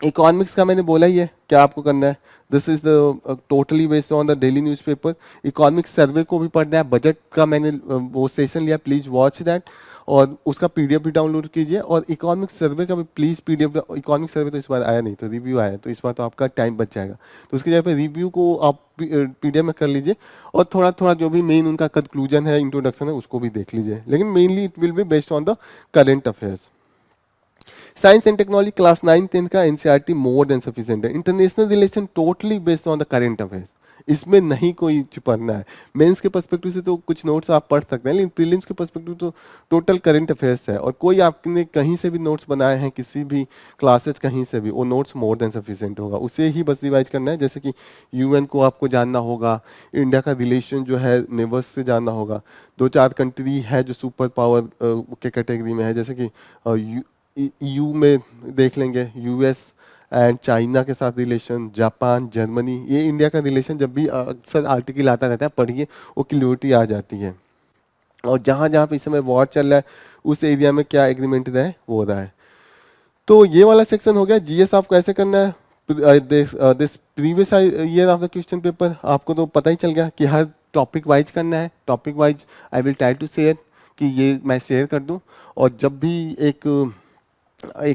इकोनॉमिक्स का मैंने बोला ही है क्या आपको करना है। This is the totally based on the daily newspaper. Economics survey को भी पढ़ना है, बजट का मैंने वो सेशन लिया, प्लीज वॉच दैट, और उसका पीडीएफ भी डाउनलोड कीजिए। और इकोनॉमिक्स सर्वे का भी प्लीज पीडीएफ, इकोनॉमिक्स सर्वे तो इस बार आया नहीं, तो रिव्यू आया, तो इस बार तो आपका टाइम बच जाएगा, तो उसकी जगह पे रिव्यू को आप पीडीएफ में कर लीजिए, और थोड़ा थोड़ा जो भी मेन उनका कंक्लूजन है, इंट्रोडक्शन है, उसको भी देख लीजिए। लेकिन mainly it will be based on the current affairs. Science and technology class 9-10 का एनसीईआरटी मोर देन सफिशिएंट है। International relation totally based on the current affairs, इसमें नहीं कोई छुपाना है। मेंस के पर्सपेक्टिव से तो कुछ नोट्स आप पढ़ सकते हैं, लेकिन प्रीलिम्स के पर्सपेक्टिव तो टोटल करंट अफेयर्स है। और कोई आपने कहीं से भी नोट्स बनाए हैं, किसी भी क्लासेज कहीं से भी, वो नोट्स मोर देन सफिशिएंट होगा, उसे ही बस रिवाइज करना है। जैसे कि यूएन को आपको जानना होगा, इंडिया का रिलेशन जो है नेबर्स से जानना होगा, 2-4 कंट्री है जो सुपर पावर के कैटेगरी में है, जैसे कि यू में देख लेंगे यूएस एंड चाइना के साथ रिलेशन, जापान, जर्मनी, ये इंडिया का रिलेशन जब भी अक्सर आर्टिकल आता रहता है, पढ़िए, वो क्लियरिटी आ जाती है। और जहाँ जहाँ पे इस समय वॉर चल रहा है, उस एरिया में क्या एग्रीमेंट रहा है वो रहा है। तो ये वाला सेक्शन हो गया। जीएस आपको ऐसे करना है, this previous year of the question paper आपको तो पता ही चल गया कि हर टॉपिक वाइज करना है। Topic wise I will try to share, कि ये मैं शेयर कर दूं। और जब भी एक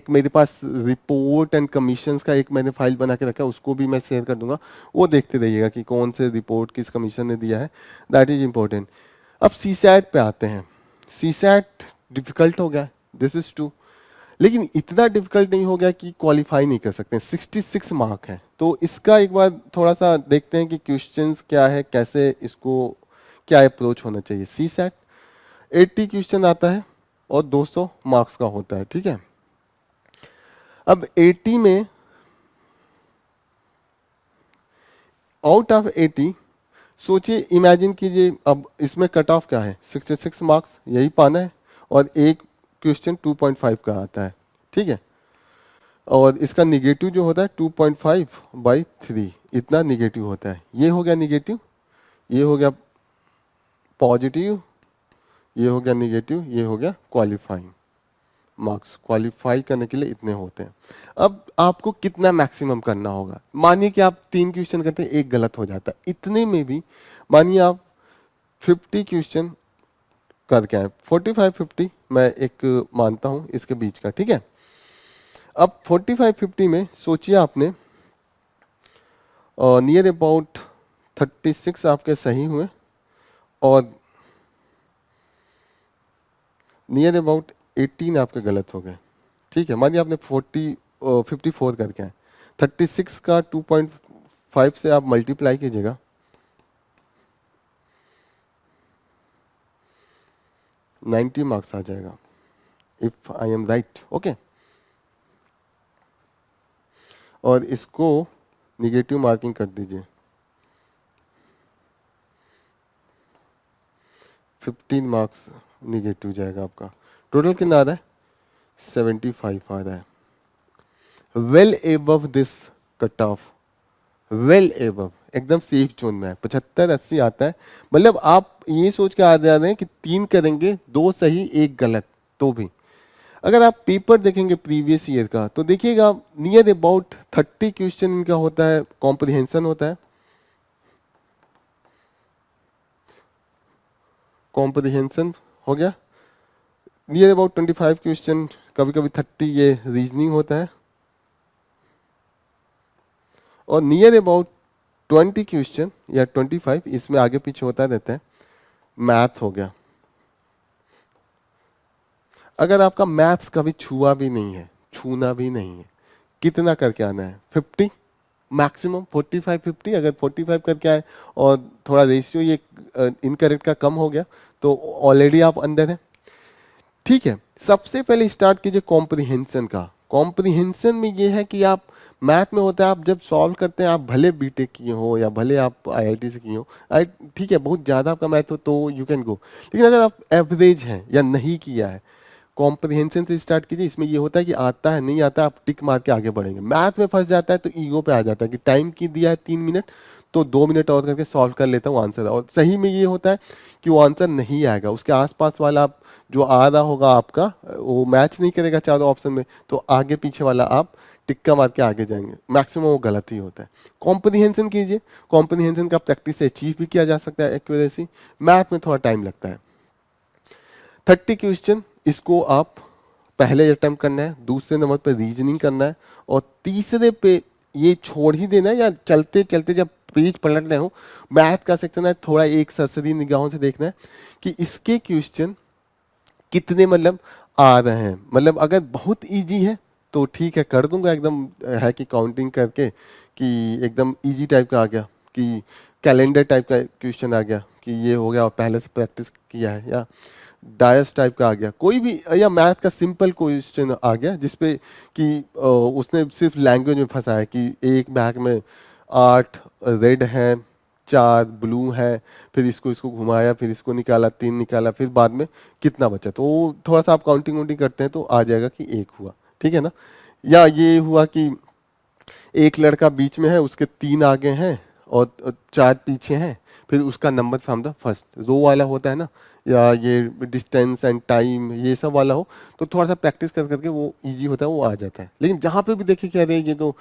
मेरे पास रिपोर्ट एंड कमीशंस का एक मैंने फाइल बना के रखा है, उसको भी मैं शेयर कर दूंगा, वो देखते रहिएगा कि कौन से रिपोर्ट किस कमीशन ने दिया है, दैट इज इम्पोर्टेंट। अब सीसैट पे आते हैं। सीसैट डिफिकल्ट हो गया, दिस इज ट्रू, लेकिन इतना डिफिकल्ट नहीं हो गया कि क्वालिफाई नहीं कर सकते। 66 मार्क है, तो इसका एक बार थोड़ा सा देखते हैं कि क्वेश्चंस क्या है, कैसे इसको क्या अप्रोच होना चाहिए। सीसैट 80 क्वेश्चन आता है और 200 मार्क्स का होता है, ठीक है। अब 80 में आउट ऑफ 80 सोचिए, इमेजिन कीजिए, अब इसमें कट ऑफ क्या है, 66 मार्क्स, यही पाना है, और एक क्वेश्चन 2.5 का आता है, ठीक है। और इसका निगेटिव जो होता है 2.5/3, इतना निगेटिव होता है। ये हो गया निगेटिव, ये हो गया पॉजिटिव, ये हो गया निगेटिव, ये हो गया क्वालिफाइंग मार्क्स। क्वालिफाई करने के लिए इतने होते हैं। अब आपको कितना मैक्सिमम करना होगा। मानिए कि आप 3 क्वेश्चन करते हैं, एक गलत हो जाता है, इतने में भी मानिए आप 50 क्वेश्चन करके आए, 45-50 मैं एक मानता हूं इसके बीच का, ठीक है। अब 45-50 में सोचिए आपने नियर अबाउट 36 आपके सही हुए, और नियर अबाउट 18 आपके गलत हो गए, ठीक है। मानिए आपने 54 करके आए, 36 का 2.5 से आप मल्टीप्लाई कीजिएगा, 90 मार्क्स आ जाएगा, if I am right, okay. और इसको निगेटिव मार्किंग कर दीजिए, 15 मार्क्स निगेटिव जाएगा आपका। टोटल कितना आ रहा है, 75 आ रहा है, well above this cut off, well above, एकदम सेफ जोन में है। 75-80 आता है, मतलब आप ये सोच के आ जा रहे हैं कि 3 करेंगे, 2 सही 1 गलत, तो भी अगर आप पेपर देखेंगे प्रीवियस ईयर का, तो देखिएगा नियर अबाउट 30 क्वेश्चन इनका होता है, कॉम्प्रिहेंशन होता है, कॉम्प्रिहेंशन हो गया। नियर अबाउट 25 क्वेश्चन, कभी कभी 30 ये रीजनिंग होता है, और नियर अबाउट 20 क्वेश्चन या 25 इसमें आगे पीछे होता रहता है, मैथ हो गया। अगर आपका मैथ्स कभी छुआ भी नहीं है, छूना भी नहीं है, कितना करके आना है, 50 मैक्सिमम, 45-50। अगर 45 करके आए और थोड़ा रेशियो ये इनकरेक्ट का कम हो गया, तो ऑलरेडी आप अंदर हैं, ठीक है। सबसे पहले स्टार्ट कीजिए कॉम्प्रिहेंशन का। कॉम्प्रिहेंशन में ये है कि आप, मैथ में होता है, आप जब सॉल्व करते हैं, आप भले बीटेक किए हो या भले आप आईआईटी से किए हो, ठीक है, बहुत ज़्यादा आपका मैथ हो तो यू कैन गो, लेकिन अगर आप एवरेज हैं या नहीं किया है, कॉम्प्रिहेंशन से स्टार्ट कीजिए। इसमें ये होता है कि आता है नहीं आता, आप टिक मार के आगे बढ़ेंगे। मैथ में फंस जाता है तो ईगो पे आ जाता है कि टाइम की दिया है 3 मिनट, तो 2 मिनट और करके सॉल्व कर लेता हूँ आंसर। और सही में ये होता है कि वो आंसर नहीं आएगा, उसके आसपास वाला आप जो आ रहा होगा आपका वो मैच नहीं करेगा चारों ऑप्शन में, तो आगे पीछे वाला आप टिक्का मार के आगे जाएंगे। मैक्सिमम वो गलत ही होता है। कॉम्प्रिहेंशन कीजिए, कॉम्प्रिहेंशन का प्रैक्टिस से अचीव भी किया जा सकता है एक्यूरेसी। मैथ में थोड़ा टाइम लगता है। 30 क्वेश्चन, इसको आप पहले अटेम्प्ट करना है, दूसरे नंबर पे रीजनिंग करना है, और तीसरे पे ये छोड़ ही देना है, या चलते चलते जब पेज पलट रहे हो मैथ का सेक्शन है, थोड़ा एक सरसरी निगाहों से देखना है कि इसके क्वेश्चन कितने मतलब आ रहे हैं। मतलब अगर बहुत इजी है तो ठीक है, कर दूंगा एकदम, है कि काउंटिंग करके कि एकदम इजी टाइप का आ गया, कि कैलेंडर टाइप का क्वेश्चन आ गया कि ये हो गया और पहले से प्रैक्टिस किया है, या डायस टाइप का आ गया कोई भी, या मैथ का सिंपल क्वेश्चन आ गया जिसपे कि उसने सिर्फ लैंग्वेज में फंसा है कि एक बैग में 8 रेड है, 4 ब्लू है, फिर इसको इसको घुमाया, फिर इसको निकाला, 3 निकाला, फिर बाद में कितना बचा। तो वो थोड़ा सा आप काउंटिंग वाउंटिंग करते हैं तो आ जाएगा कि 1 हुआ, ठीक है ना। या ये हुआ कि एक लड़का बीच में है, उसके 3 आगे हैं और 4 पीछे हैं, फिर उसका number from the first row वाला होता है ना, या ये डिस्टेंस एंड टाइम ये सब वाला हो, तो थोड़ा सा प्रैक्टिस कर करके वो इजी होता है, वो आ जाता है। लेकिन जहाँ पे भी देखिए क्या रहे, ये तो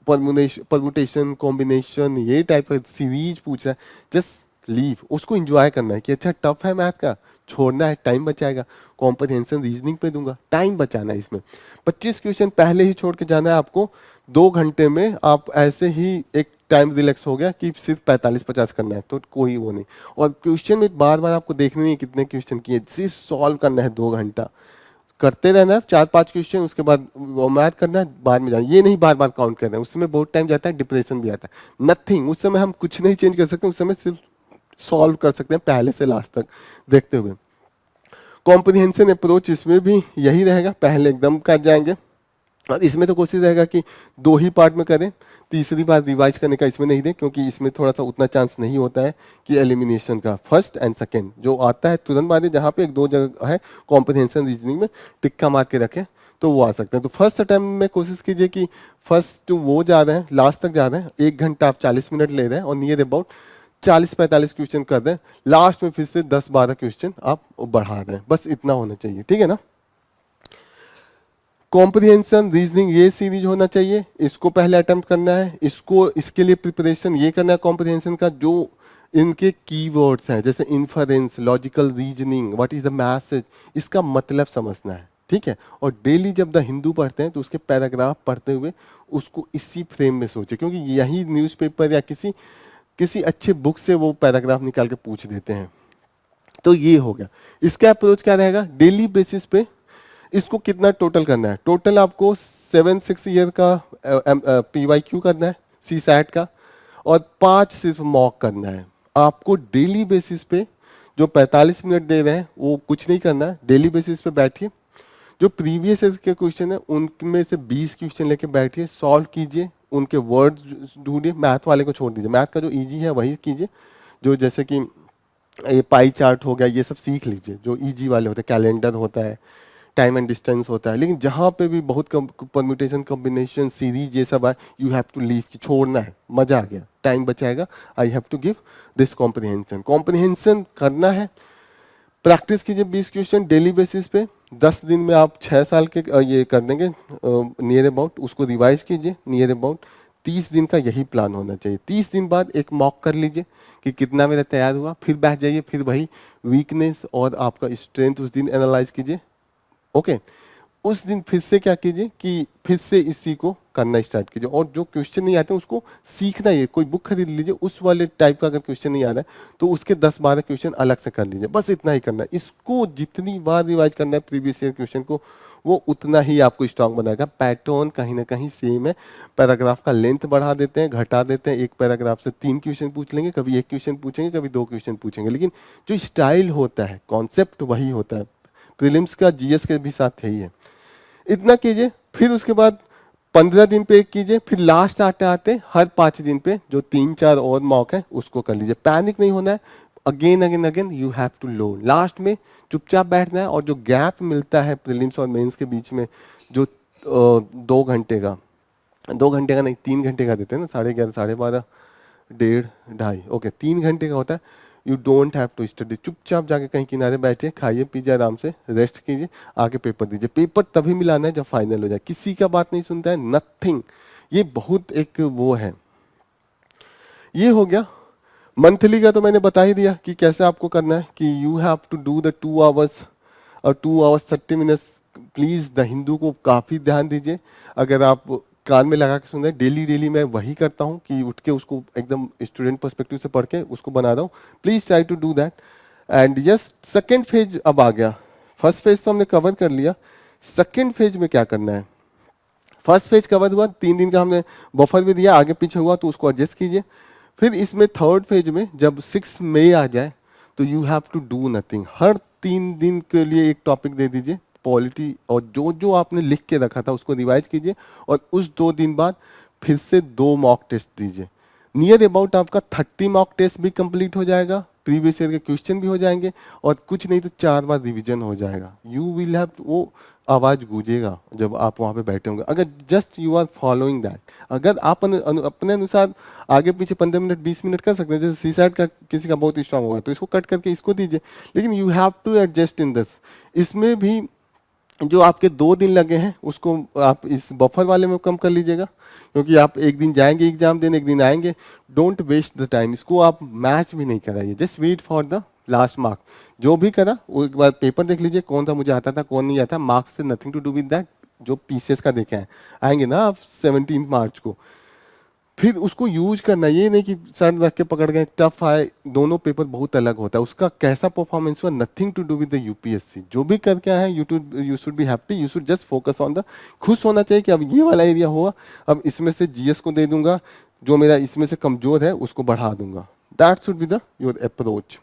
परमुटेशन कॉम्बिनेशन ये टाइप का सीरीज पूछ रहा है, जस्ट लीव, उसको एंजॉय करना है कि अच्छा टफ है मैथ का, छोड़ना है, टाइम बचाएगा। कॉम्प्रिहेंशन रीजनिंग पे दूंगा, टाइम बचाना है इसमें। 25 क्वेश्चन पहले ही छोड़ के जाना है आपको, 2 घंटे में आप ऐसे ही एक टाइम रिलैक्स हो गया कि सिर्फ 45-50 करना है, तो कोई वो नहीं। और क्वेश्चन में बार बार आपको देखना नहीं है कितने क्वेश्चन किए, सिर्फ सॉल्व करना है 2 घंटा करते रहना है, 4-5 क्वेश्चन, उसके बाद वो मैथ करना है, बाद में जाना। ये नहीं बार बार काउंट करना है, उसमें बहुत टाइम जाता है, डिप्रेशन भी आता है। नथिंग, उस समय हम कुछ नहीं चेंज कर सकते, उस समय सिर्फ सॉल्व कर सकते हैं पहले से लास्ट तक देखते हुए। कॉम्प्रिहेंशन अप्रोच इसमें भी यही रहेगा, पहले एकदम कर जाएंगे, और इसमें तो कोशिश रहेगा कि 2 ही पार्ट में करें, तीसरी बार रिवाइज करने का इसमें नहीं दें, क्योंकि इसमें थोड़ा सा उतना चांस नहीं होता है कि एलिमिनेशन का। फर्स्ट एंड सेकंड जो आता है तुरंत मारे, जहाँ पे 1-2 जगह है कॉम्प्रिहेंशन रीजनिंग में टिक्का मार के रखें तो वो आ सकते हैं। तो फर्स्ट अटेम्प्ट में कोशिश कीजिए कि फर्स्ट वो जा रहे हैं, लास्ट तक जा रहे हैं, 1 घंटा आप 40 मिनट ले रहे हैं और नियर अबाउट 40-45 क्वेश्चन कर रहे हैं, लास्ट में फिर से 10-12 क्वेश्चन आप बढ़ा रहे हैं, बस इतना होना चाहिए, ठीक है ना। कॉम्प्रिहेंशन रीजनिंग ये सीरीज होना चाहिए, इसको पहले अटेम्प्ट करना है, इसको इसके लिए प्रिपरेशन ये करना है कॉम्प्रिहेंशन का, जो इनके कीवर्ड्स हैं जैसे inference, logical reasoning, what is the message, इसका मतलब समझना है, ठीक है। और डेली जब द हिंदू पढ़ते हैं तो उसके पैराग्राफ पढ़ते हुए उसको इसी फ्रेम में सोचे, क्योंकि यही न्यूज़पेपर या किसी किसी अच्छे बुक से वो पैराग्राफ निकाल के पूछ देते हैं। तो ये हो गया। इसका अप्रोच क्या रहेगा, डेली बेसिस पे इसको कितना टोटल करना है। टोटल आपको 7-6 ईयर का PYQ करना है सी सैट का, और 5 सिर्फ मॉक करना है। आपको डेली बेसिस पे जो 45 मिनट दे रहे हैं वो कुछ नहीं करना है, डेली बेसिस पे बैठिए, जो प्रीवियस ईयर के क्वेश्चन है उनमें से 20 क्वेश्चन लेके बैठिए, सॉल्व कीजिए, उनके वर्ड्स ढूंढिए, मैथ वाले को छोड़ दीजिए, मैथ का जो इजी है वही कीजिए, जो जैसे कि ये पाई चार्ट हो गया, ये सब सीख लीजिए जो इजी वाले होते हैं, कैलेंडर होता है, टाइम एंड डिस्टेंस होता है। लेकिन जहाँ पे भी बहुत परम्यूटेशन कॉम्बिनेशन सीरीज ये सब है, यू हैव टू लीव, की छोड़ना है, मजा आ गया, टाइम बचाएगा, I have to give this comprehension. Comprehension करना है, प्रैक्टिस कीजिए 20 क्वेश्चन डेली बेसिस पे, 10 दिन में आप 6 साल के ये कर देंगे नियर अबाउट। उसको रिवाइज कीजिए नियर अबाउट 30 दिन का, यही प्लान होना चाहिए। 30 दिन बाद एक मॉक कर लीजिए कि कितना मेरा तैयार हुआ, फिर बैठ जाइए, फिर वही वीकनेस और आपका स्ट्रेंथ उस दिन एनालाइज कीजिए, ओके। उस दिन फिर से क्या कीजिए कि फिर से इसी को करना स्टार्ट कीजिए, और जो क्वेश्चन नहीं आते उसको सीखना ही है। कोई बुक खरीद लीजिए, उस वाले टाइप का अगर क्वेश्चन नहीं आ रहा है तो उसके 10-12 क्वेश्चन अलग से कर लीजिए, बस इतना ही करना है। इसको जितनी बार रिवाइज करना है प्रीवियस ईयर क्वेश्चन को, वो उतना ही आपको स्ट्रांग बनाएगा। पैटर्न कहीं ना कहीं सेम है, पैराग्राफ का लेंथ बढ़ा देते हैं, घटा देते हैं, एक पैराग्राफ से 3 क्वेश्चन पूछ लेंगे, कभी 1 क्वेश्चन पूछेंगे, कभी 2 क्वेश्चन पूछेंगे, लेकिन जो स्टाइल होता है, कॉन्सेप्ट वही होता है। प्रीलिम्स का जीएस के भी साथ यही है। इतना कीजिए, फिर उसके बाद 15 दिन पे एक कीजिए, फिर लास्ट आते आते हर 5 दिन पे जो 3-4 और मॉक है उसको कर लीजिए। पैनिक नहीं होना है, again again again you have to learn. Last में चुपचाप बैठना है, और जो गैप मिलता है प्रीलिम्स और मेंस के बीच में, जो 2 घंटे का, 2 घंटे का नहीं 3 घंटे का देते हैं ना, 11:30 12:30 डेढ़ ढाई, ओके 3 घंटे का होता है। You don't have to study, चुपचाप जाके कहीं किनारे बैठे, खाइए पीजिए आराम से, रेस्ट कीजिए, आके पेपर दीजिए। पेपर तभी मिलाना है जब फाइनल हो जाए, किसी का बात नहीं सुनता है, नथिंग। ये बहुत एक वो है। ये हो गया मंथली का, तो मैंने बता ही दिया कि कैसे आपको करना है, कि you have to do the 2 hours और 2 hours 30 minutes. Please the Hindu को काफी ध्यान दीजिए, अगर आप कान में लगा के सुन रहे हैं, डेली डेली मैं वही करता हूँ कि उठ के उसको एकदम स्टूडेंट पर्सपेक्टिव से पढ़ के उसको बना रहा हूँ। Please try to do that. And yes, second phase अब आ गया। फर्स्ट फेज तो हमने कवर कर लिया, सेकेंड फेज में क्या करना है। फर्स्ट फेज कवर हुआ, 3 दिन का हमने बफर भी दिया, आगे पीछे हुआ तो उसको एडजस्ट कीजिए। फिर इसमें थर्ड फेज में जब 6 मई आ जाए, तो you have to do nothing. हर 3 दिन के लिए एक टॉपिक दे दीजिए पॉलिटी, और जो जो आपने लिख के रखा था उसको रिवाइज कीजिए, और उस 2 दिन बाद फिर से 2 मॉक टेस्ट दीजिए। नियर अबाउट आपका 30 मॉक टेस्ट भी कंप्लीट हो जाएगा, प्रीवियस ईयर के क्वेश्चन भी हो जाएंगे, और कुछ नहीं तो 4 बार रिवीजन हो जाएगा। यू विल हैव, वो आवाज गूंजेगा जब आप वहां पे बैठे होंगे, अगर just you are following that. अगर आप अपने अनुसार आगे पीछे 15 मिनट 20 मिनट कर सकते हैं, जैसे सी साइड का किसी का बहुत स्ट्रांग होगा तो इसको कट करके इसको दीजिए, लेकिन you have to adjust in this. इसमें भी जो आपके 2 दिन लगे हैं उसको आप इस बफर वाले में कम कर लीजिएगा, क्योंकि आप एक दिन जाएंगे एग्जाम देने, एक दिन आएंगे। डोंट वेस्ट द टाइम, इसको आप मैच भी नहीं कराइए, just wait for the last mark. जो भी करा वो एक बार पेपर देख लीजिए, कौन सा मुझे आता था कौन नहीं आता, मार्क्स से nothing to do with that. जो पीसीएस का देखे हैं आएंगे ना आप 17 मार्च को, फिर उसको यूज करना। ये नहीं कि सर रख के पकड़ गए, टफ आए, दोनों पेपर बहुत अलग होता है, उसका कैसा परफॉर्मेंस हुआ nothing to do with the UPSC. जो भी करके आए you should be happy, you should just focus on the, खुश होना चाहिए कि अब ये वाला एरिया हुआ, अब इसमें से जीएस को दे दूंगा, जो मेरा इसमें से कमजोर है उसको बढ़ा दूंगा। That should be the your approach.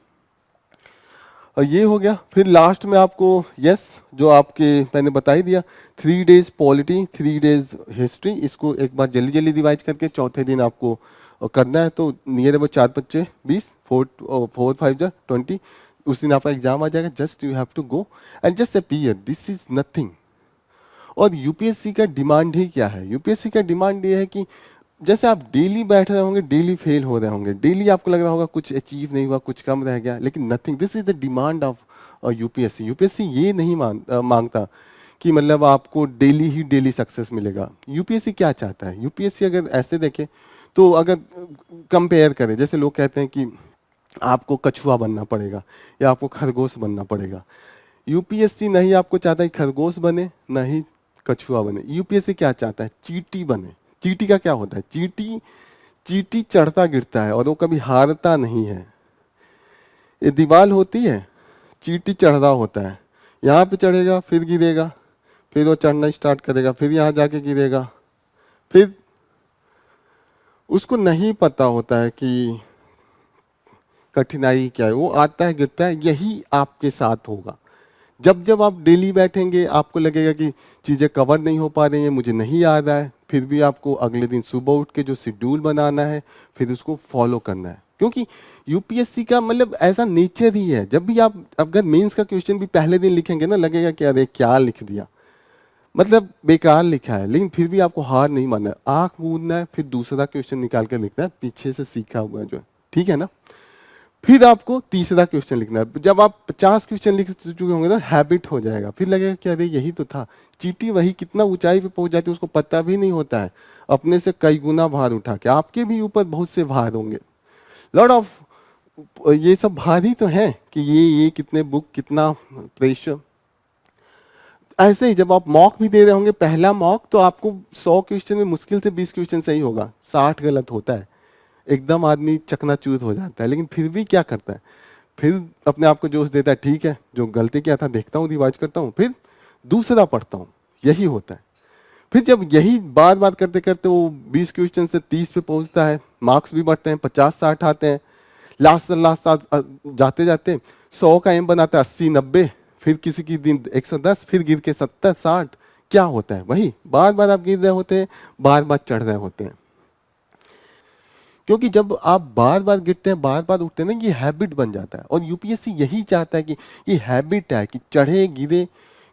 और ये हो गया। फिर लास्ट में आपको यस, जो आपके मैंने बता ही दिया, 3 डेज पॉलिटी 3 डेज हिस्ट्री, इसको एक बार जल्दी जल्दी रिवाइज करके चौथे दिन आपको करना है। तो नियर अबाउट 4 × 5 = 20, 4 × 5 = 20। उस दिन आपका एग्जाम आ जाएगा, just you have to go and just appear, this is nothing. और यूपीएससी का डिमांड ही क्या है, यूपीएससी का डिमांड ये है कि जैसे आप डेली बैठ रहे होंगे, डेली फेल हो रहे होंगे, डेली आपको लग रहा होगा कुछ अचीव नहीं हुआ, कुछ कम रह गया, लेकिन nothing, this is the demand of UPSC. UPSC ये नहीं मांगता कि मतलब आपको डेली ही डेली सक्सेस मिलेगा। यूपीएससी क्या चाहता है, यूपीएससी अगर ऐसे देखे तो, अगर कंपेयर करें, जैसे लोग कहते हैं कि आपको कछुआ बनना पड़ेगा या आपको खरगोश बनना पड़ेगा, यूपीएससी नहीं आपको चाहता है खरगोश बने, नहीं कछुआ बने। यूपीएससी क्या चाहता है, चींटी बने। चींटी का क्या होता है, चींटी चींटी चढ़ता गिरता है और वो कभी हारता नहीं है। ये दीवार होती है, चींटी चढ़ रहा होता है, यहाँ पे चढ़ेगा फिर गिरेगा, फिर वो चढ़ना स्टार्ट करेगा, फिर यहाँ जाके गिरेगा, फिर उसको नहीं पता होता है कि कठिनाई क्या है, वो आता है गिरता है। यही आपके साथ होगा। जब जब आप डेली बैठेंगे आपको लगेगा कि चीज़ें कवर नहीं हो पा रही हैं, मुझे नहीं याद है, फिर भी आपको अगले दिन सुबह उठ के जो शेड्यूल बनाना है फिर उसको फॉलो करना है, क्योंकि यूपीएससी का मतलब ऐसा नेचर ही है। जब भी आप अगर मेंस का क्वेश्चन भी पहले दिन लिखेंगे ना, लगेगा कि अरे क्या लिख दिया, मतलब बेकार लिखा है, लेकिन फिर भी आपको हार नहीं मानना है, आंख मूंदना है, फिर दूसरा क्वेश्चन निकाल कर लिखना है पीछे से सीखा हुआ है जो है, ठीक है ना। फिर आपको तीसरा क्वेश्चन लिखना है। जब आप 50 क्वेश्चन लिख चुके होंगे ना, हैबिट हो जाएगा, फिर लगेगा कि अरे यही तो था। चींटी वही कितना ऊंचाई पे पहुंच जाती है उसको पता भी नहीं होता है, अपने से कई गुना भार उठा के। आपके भी ऊपर बहुत से भार होंगे, लॉट ऑफ, ये सब भार ही तो है कि ये कितने बुक, कितना प्रेशर। ऐसे ही जब आप मॉक भी दे रहे होंगे, पहला मॉक तो आपको 100 क्वेश्चन में मुश्किल से 20 क्वेश्चन सही होगा, 60 गलत होता है, एकदम आदमी चकनाचूर हो जाता है। लेकिन फिर भी क्या करता है, फिर अपने आप को जोश देता है, ठीक है जो गलती किया था देखता हूँ, रिवाइज करता हूँ, फिर दूसरा पढ़ता हूँ। यही होता है। फिर जब यही बार बार करते करते वो 20 क्वेश्चन से 30 पे पहुंचता है, मार्क्स भी बढ़ते हैं, 50-60 आते हैं, लास्ट जाते जाते 100 का एम बनाता है 80-90, फिर किसी की दिन 110, फिर गिर के 70-60। क्या होता है, वही बार बार आप गिर रहे होते हैं, बार बार चढ़ रहे होते हैं। क्योंकि जब आप बार बार गिरते हैं, बार बार उठते हैं ना, ये हैबिट बन जाता है। और यूपीएससी यही चाहता है कि ये हैबिट है कि चढ़े गिरे।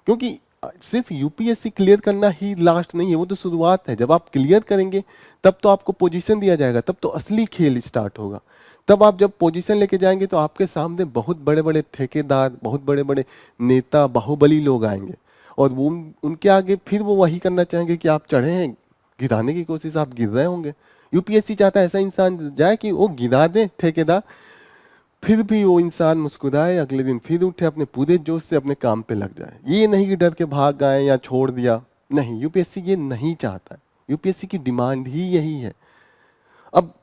क्योंकि सिर्फ यूपीएससी क्लियर करना ही लास्ट नहीं है, वो तो शुरुआत है। जब आप क्लियर करेंगे तब तो आपको पोजीशन दिया जाएगा, तब तो असली खेल स्टार्ट होगा। तब आप जब पोजीशन लेके जाएंगे तो आपके सामने बहुत बड़े बड़े ठेकेदार, बहुत बड़े बड़े नेता, बाहुबली लोग आएंगे, और वो उनके आगे फिर वो वही करना चाहेंगे कि आप चढ़े हैं, गिराने की कोशिश, आप गिर रहे होंगे। यूपीएससी चाहता है ऐसा इंसान जाए कि वो गिरा दे ठेकेदार, फिर भी वो इंसान मुस्कुराए, अगले दिन फिर उठे, अपने पूरे जोश से अपने काम पे लग जाए। ये नहीं कि डर के भाग गए या छोड़ दिया, नहीं, यूपीएससी ये नहीं चाहता है। यूपीएससी की डिमांड ही यही है। अब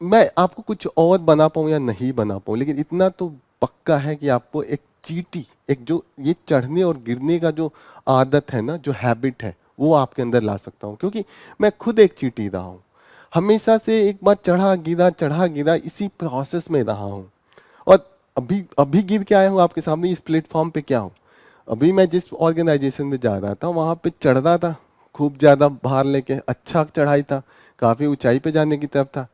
मैं आपको कुछ और बना पाऊं या नहीं बना पाऊं, लेकिन इतना तो पक्का है कि आपको एक चीटी, एक जो ये चढ़ने और गिरने का जो आदत है ना, जो हैबिट है, वो आपके अंदर ला सकता हूँ। क्योंकि मैं खुद एक चीटी रहा हूँ, हमेशा से एक बार चढ़ा गिरा इसी प्रोसेस में रहा हूँ। और अभी अभी गिर के आया हूँ आपके सामने, इस प्लेटफॉर्म पे क्या हूँ। अभी मैं जिस ऑर्गेनाइजेशन में जा रहा था वहां पे चढ़ रहा था, खूब ज्यादा भार लेके, अच्छा चढ़ाई था, काफी ऊंचाई पे जाने की तरफ था।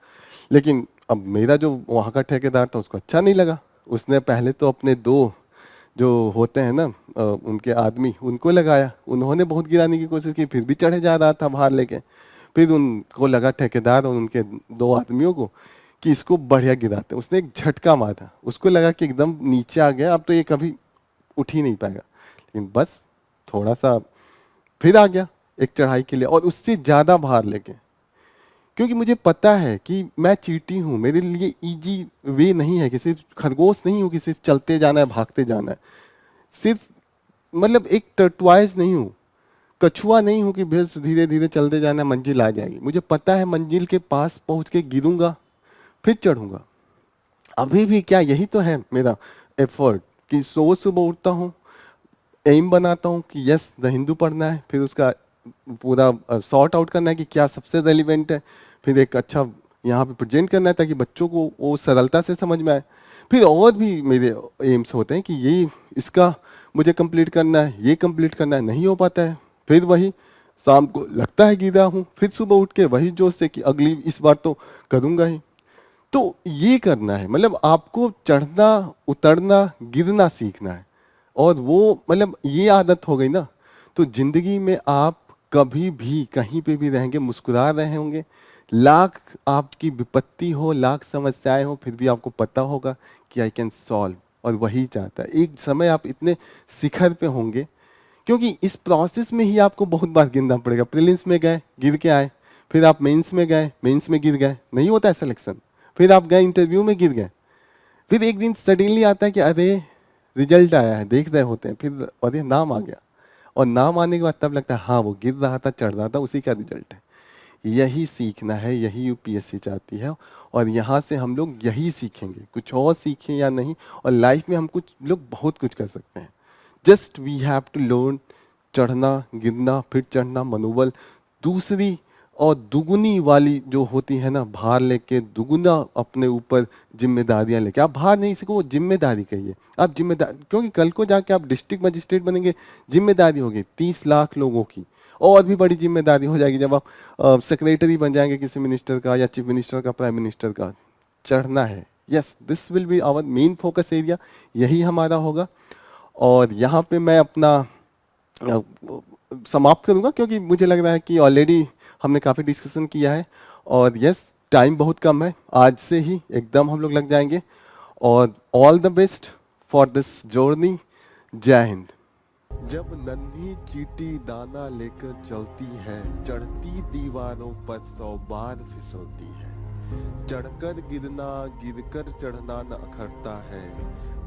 लेकिन अब मेरा जो वहाँ का ठेकेदार था उसको अच्छा नहीं लगा। उसने पहले तो अपने दो जो होते हैं ना उनके आदमी, उनको लगाया, उन्होंने बहुत गिराने की कोशिश की, फिर भी चढ़े जा रहा था भार लेके। फिर उनको लगा, ठेकेदार और उनके दो आदमियों को, कि इसको बढ़िया गिराते हैं। उसने एक झटका मारा, उसको लगा कि एकदम नीचे आ गया, अब तो ये कभी उठ ही नहीं पाएगा। लेकिन बस थोड़ा सा फिर आ गया एक चढ़ाई के लिए, और उससे ज्यादा भार लेके। क्योंकि मुझे पता है कि मैं चींटी हूँ, मेरे लिए इजी वे नहीं है कि सिर्फ खरगोश नहीं हूँ कि सिर्फ चलते जाना है, भागते जाना है। सिर्फ मतलब एक टर्टवाइज नहीं हूँ, कछुआ नहीं हूँ कि बस धीरे धीरे चलते जाना, मंजिल आ जाएगी। मुझे पता है मंजिल के पास पहुंच के गिरूंगा, फिर चढ़ूंगा। अभी भी क्या यही तो है मेरा एफर्ट, कि सुबह उठता हूँ, एम बनाता हूँ कि यस द हिंदू पढ़ना है, फिर उसका पूरा सॉर्ट आउट करना है कि क्या सबसे रेलिवेंट है, फिर एक अच्छा यहाँ पे प्रेजेंट करना है ताकि बच्चों को वो सरलता से समझ में आए। फिर और भी मेरे एम्स होते हैं कि ये इसका मुझे कंप्लीट करना है, ये कंप्लीट करना है, नहीं हो पाता है। फिर वही शाम को लगता है गिरा हूँ, फिर सुबह उठ के वही जोश से कि अगली इस बार तो करूँगा ही। तो ये करना है, मतलब आपको चढ़ना, उतरना, गिरना सीखना है। और वो मतलब ये आदत हो गई ना, तो जिंदगी में आप कभी भी कहीं पे भी रहेंगे, मुस्कुरा रहे होंगे। लाख आपकी विपत्ति हो, लाख समस्याएं हो, फिर भी आपको पता होगा कि आई कैन सॉल्व। और वही चाहता है, एक समय आप इतने शिखर पे होंगे, क्योंकि इस प्रोसेस में ही आपको बहुत बार गिरना पड़ेगा। प्रीलिम्स में गए, गिर के आए, फिर आप मेंस में गए, मेंस में गिर गए, नहीं होता है सिलेक्शन, फिर आप गए इंटरव्यू में, गिर गए, फिर एक दिन सडनली आता है कि अरे रिजल्ट आया है, देख रहे होते हैं, फिर अरे नाम आ गया। और नाम आने के बाद तब लगता है हाँ वो गिर रहा था, चढ़ रहा था, उसी का रिजल्ट है। यही सीखना है, यही यूपीएससी चाहती है। और यहाँ से हम लोग यही सीखेंगे, कुछ और सीखें या नहीं। और लाइफ में हम कुछ लोग बहुत कुछ कर सकते हैं। Just we have to learn चढ़ना, गिरना, फिर चढ़ना, मनोबल। दूसरी और दुगुनी वाली जो होती है ना, भार लेके दुगुना अपने ऊपर जिम्मेदारियां लेके। आप भार नहीं सीखो, वो जिम्मेदारी कहिए आप, जिम्मेदारी। क्योंकि कल को जाके आप डिस्ट्रिक्ट मजिस्ट्रेट बनेंगे, जिम्मेदारी होगी 30 लाख लोगों की, और भी बड़ी जिम्मेदारी हो जाएगी जब आप सेक्रेटरी बन जाएंगे किसी मिनिस्टर का, या चीफ मिनिस्टर का, प्राइम मिनिस्टर का। चढ़ना है, yes, this will be our main focus area, यही हमारा होगा। और यहाँ पे मैं अपना अ, समाप्त करूंगा, क्योंकि मुझे लग रहा है कि ऑलरेडी हमने काफ़ी डिस्कशन किया है। और यस, टाइम बहुत कम है, आज से ही एकदम हम लोग लग जाएंगे। और all the best for this journey. जय हिंद। जब नन्ही चींटी दाना लेकर चलती है, चढ़ती दीवारों पर 100 बार फिसलती है। चढ़कर गिरना, गिरकर चढ़ना न अखरता है,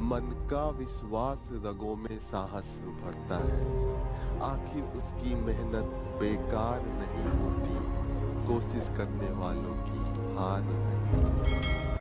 मन का विश्वास रगों में साहस भरता है। आखिर उसकी मेहनत बेकार नहीं होती, कोशिश करने वालों की हार नहीं।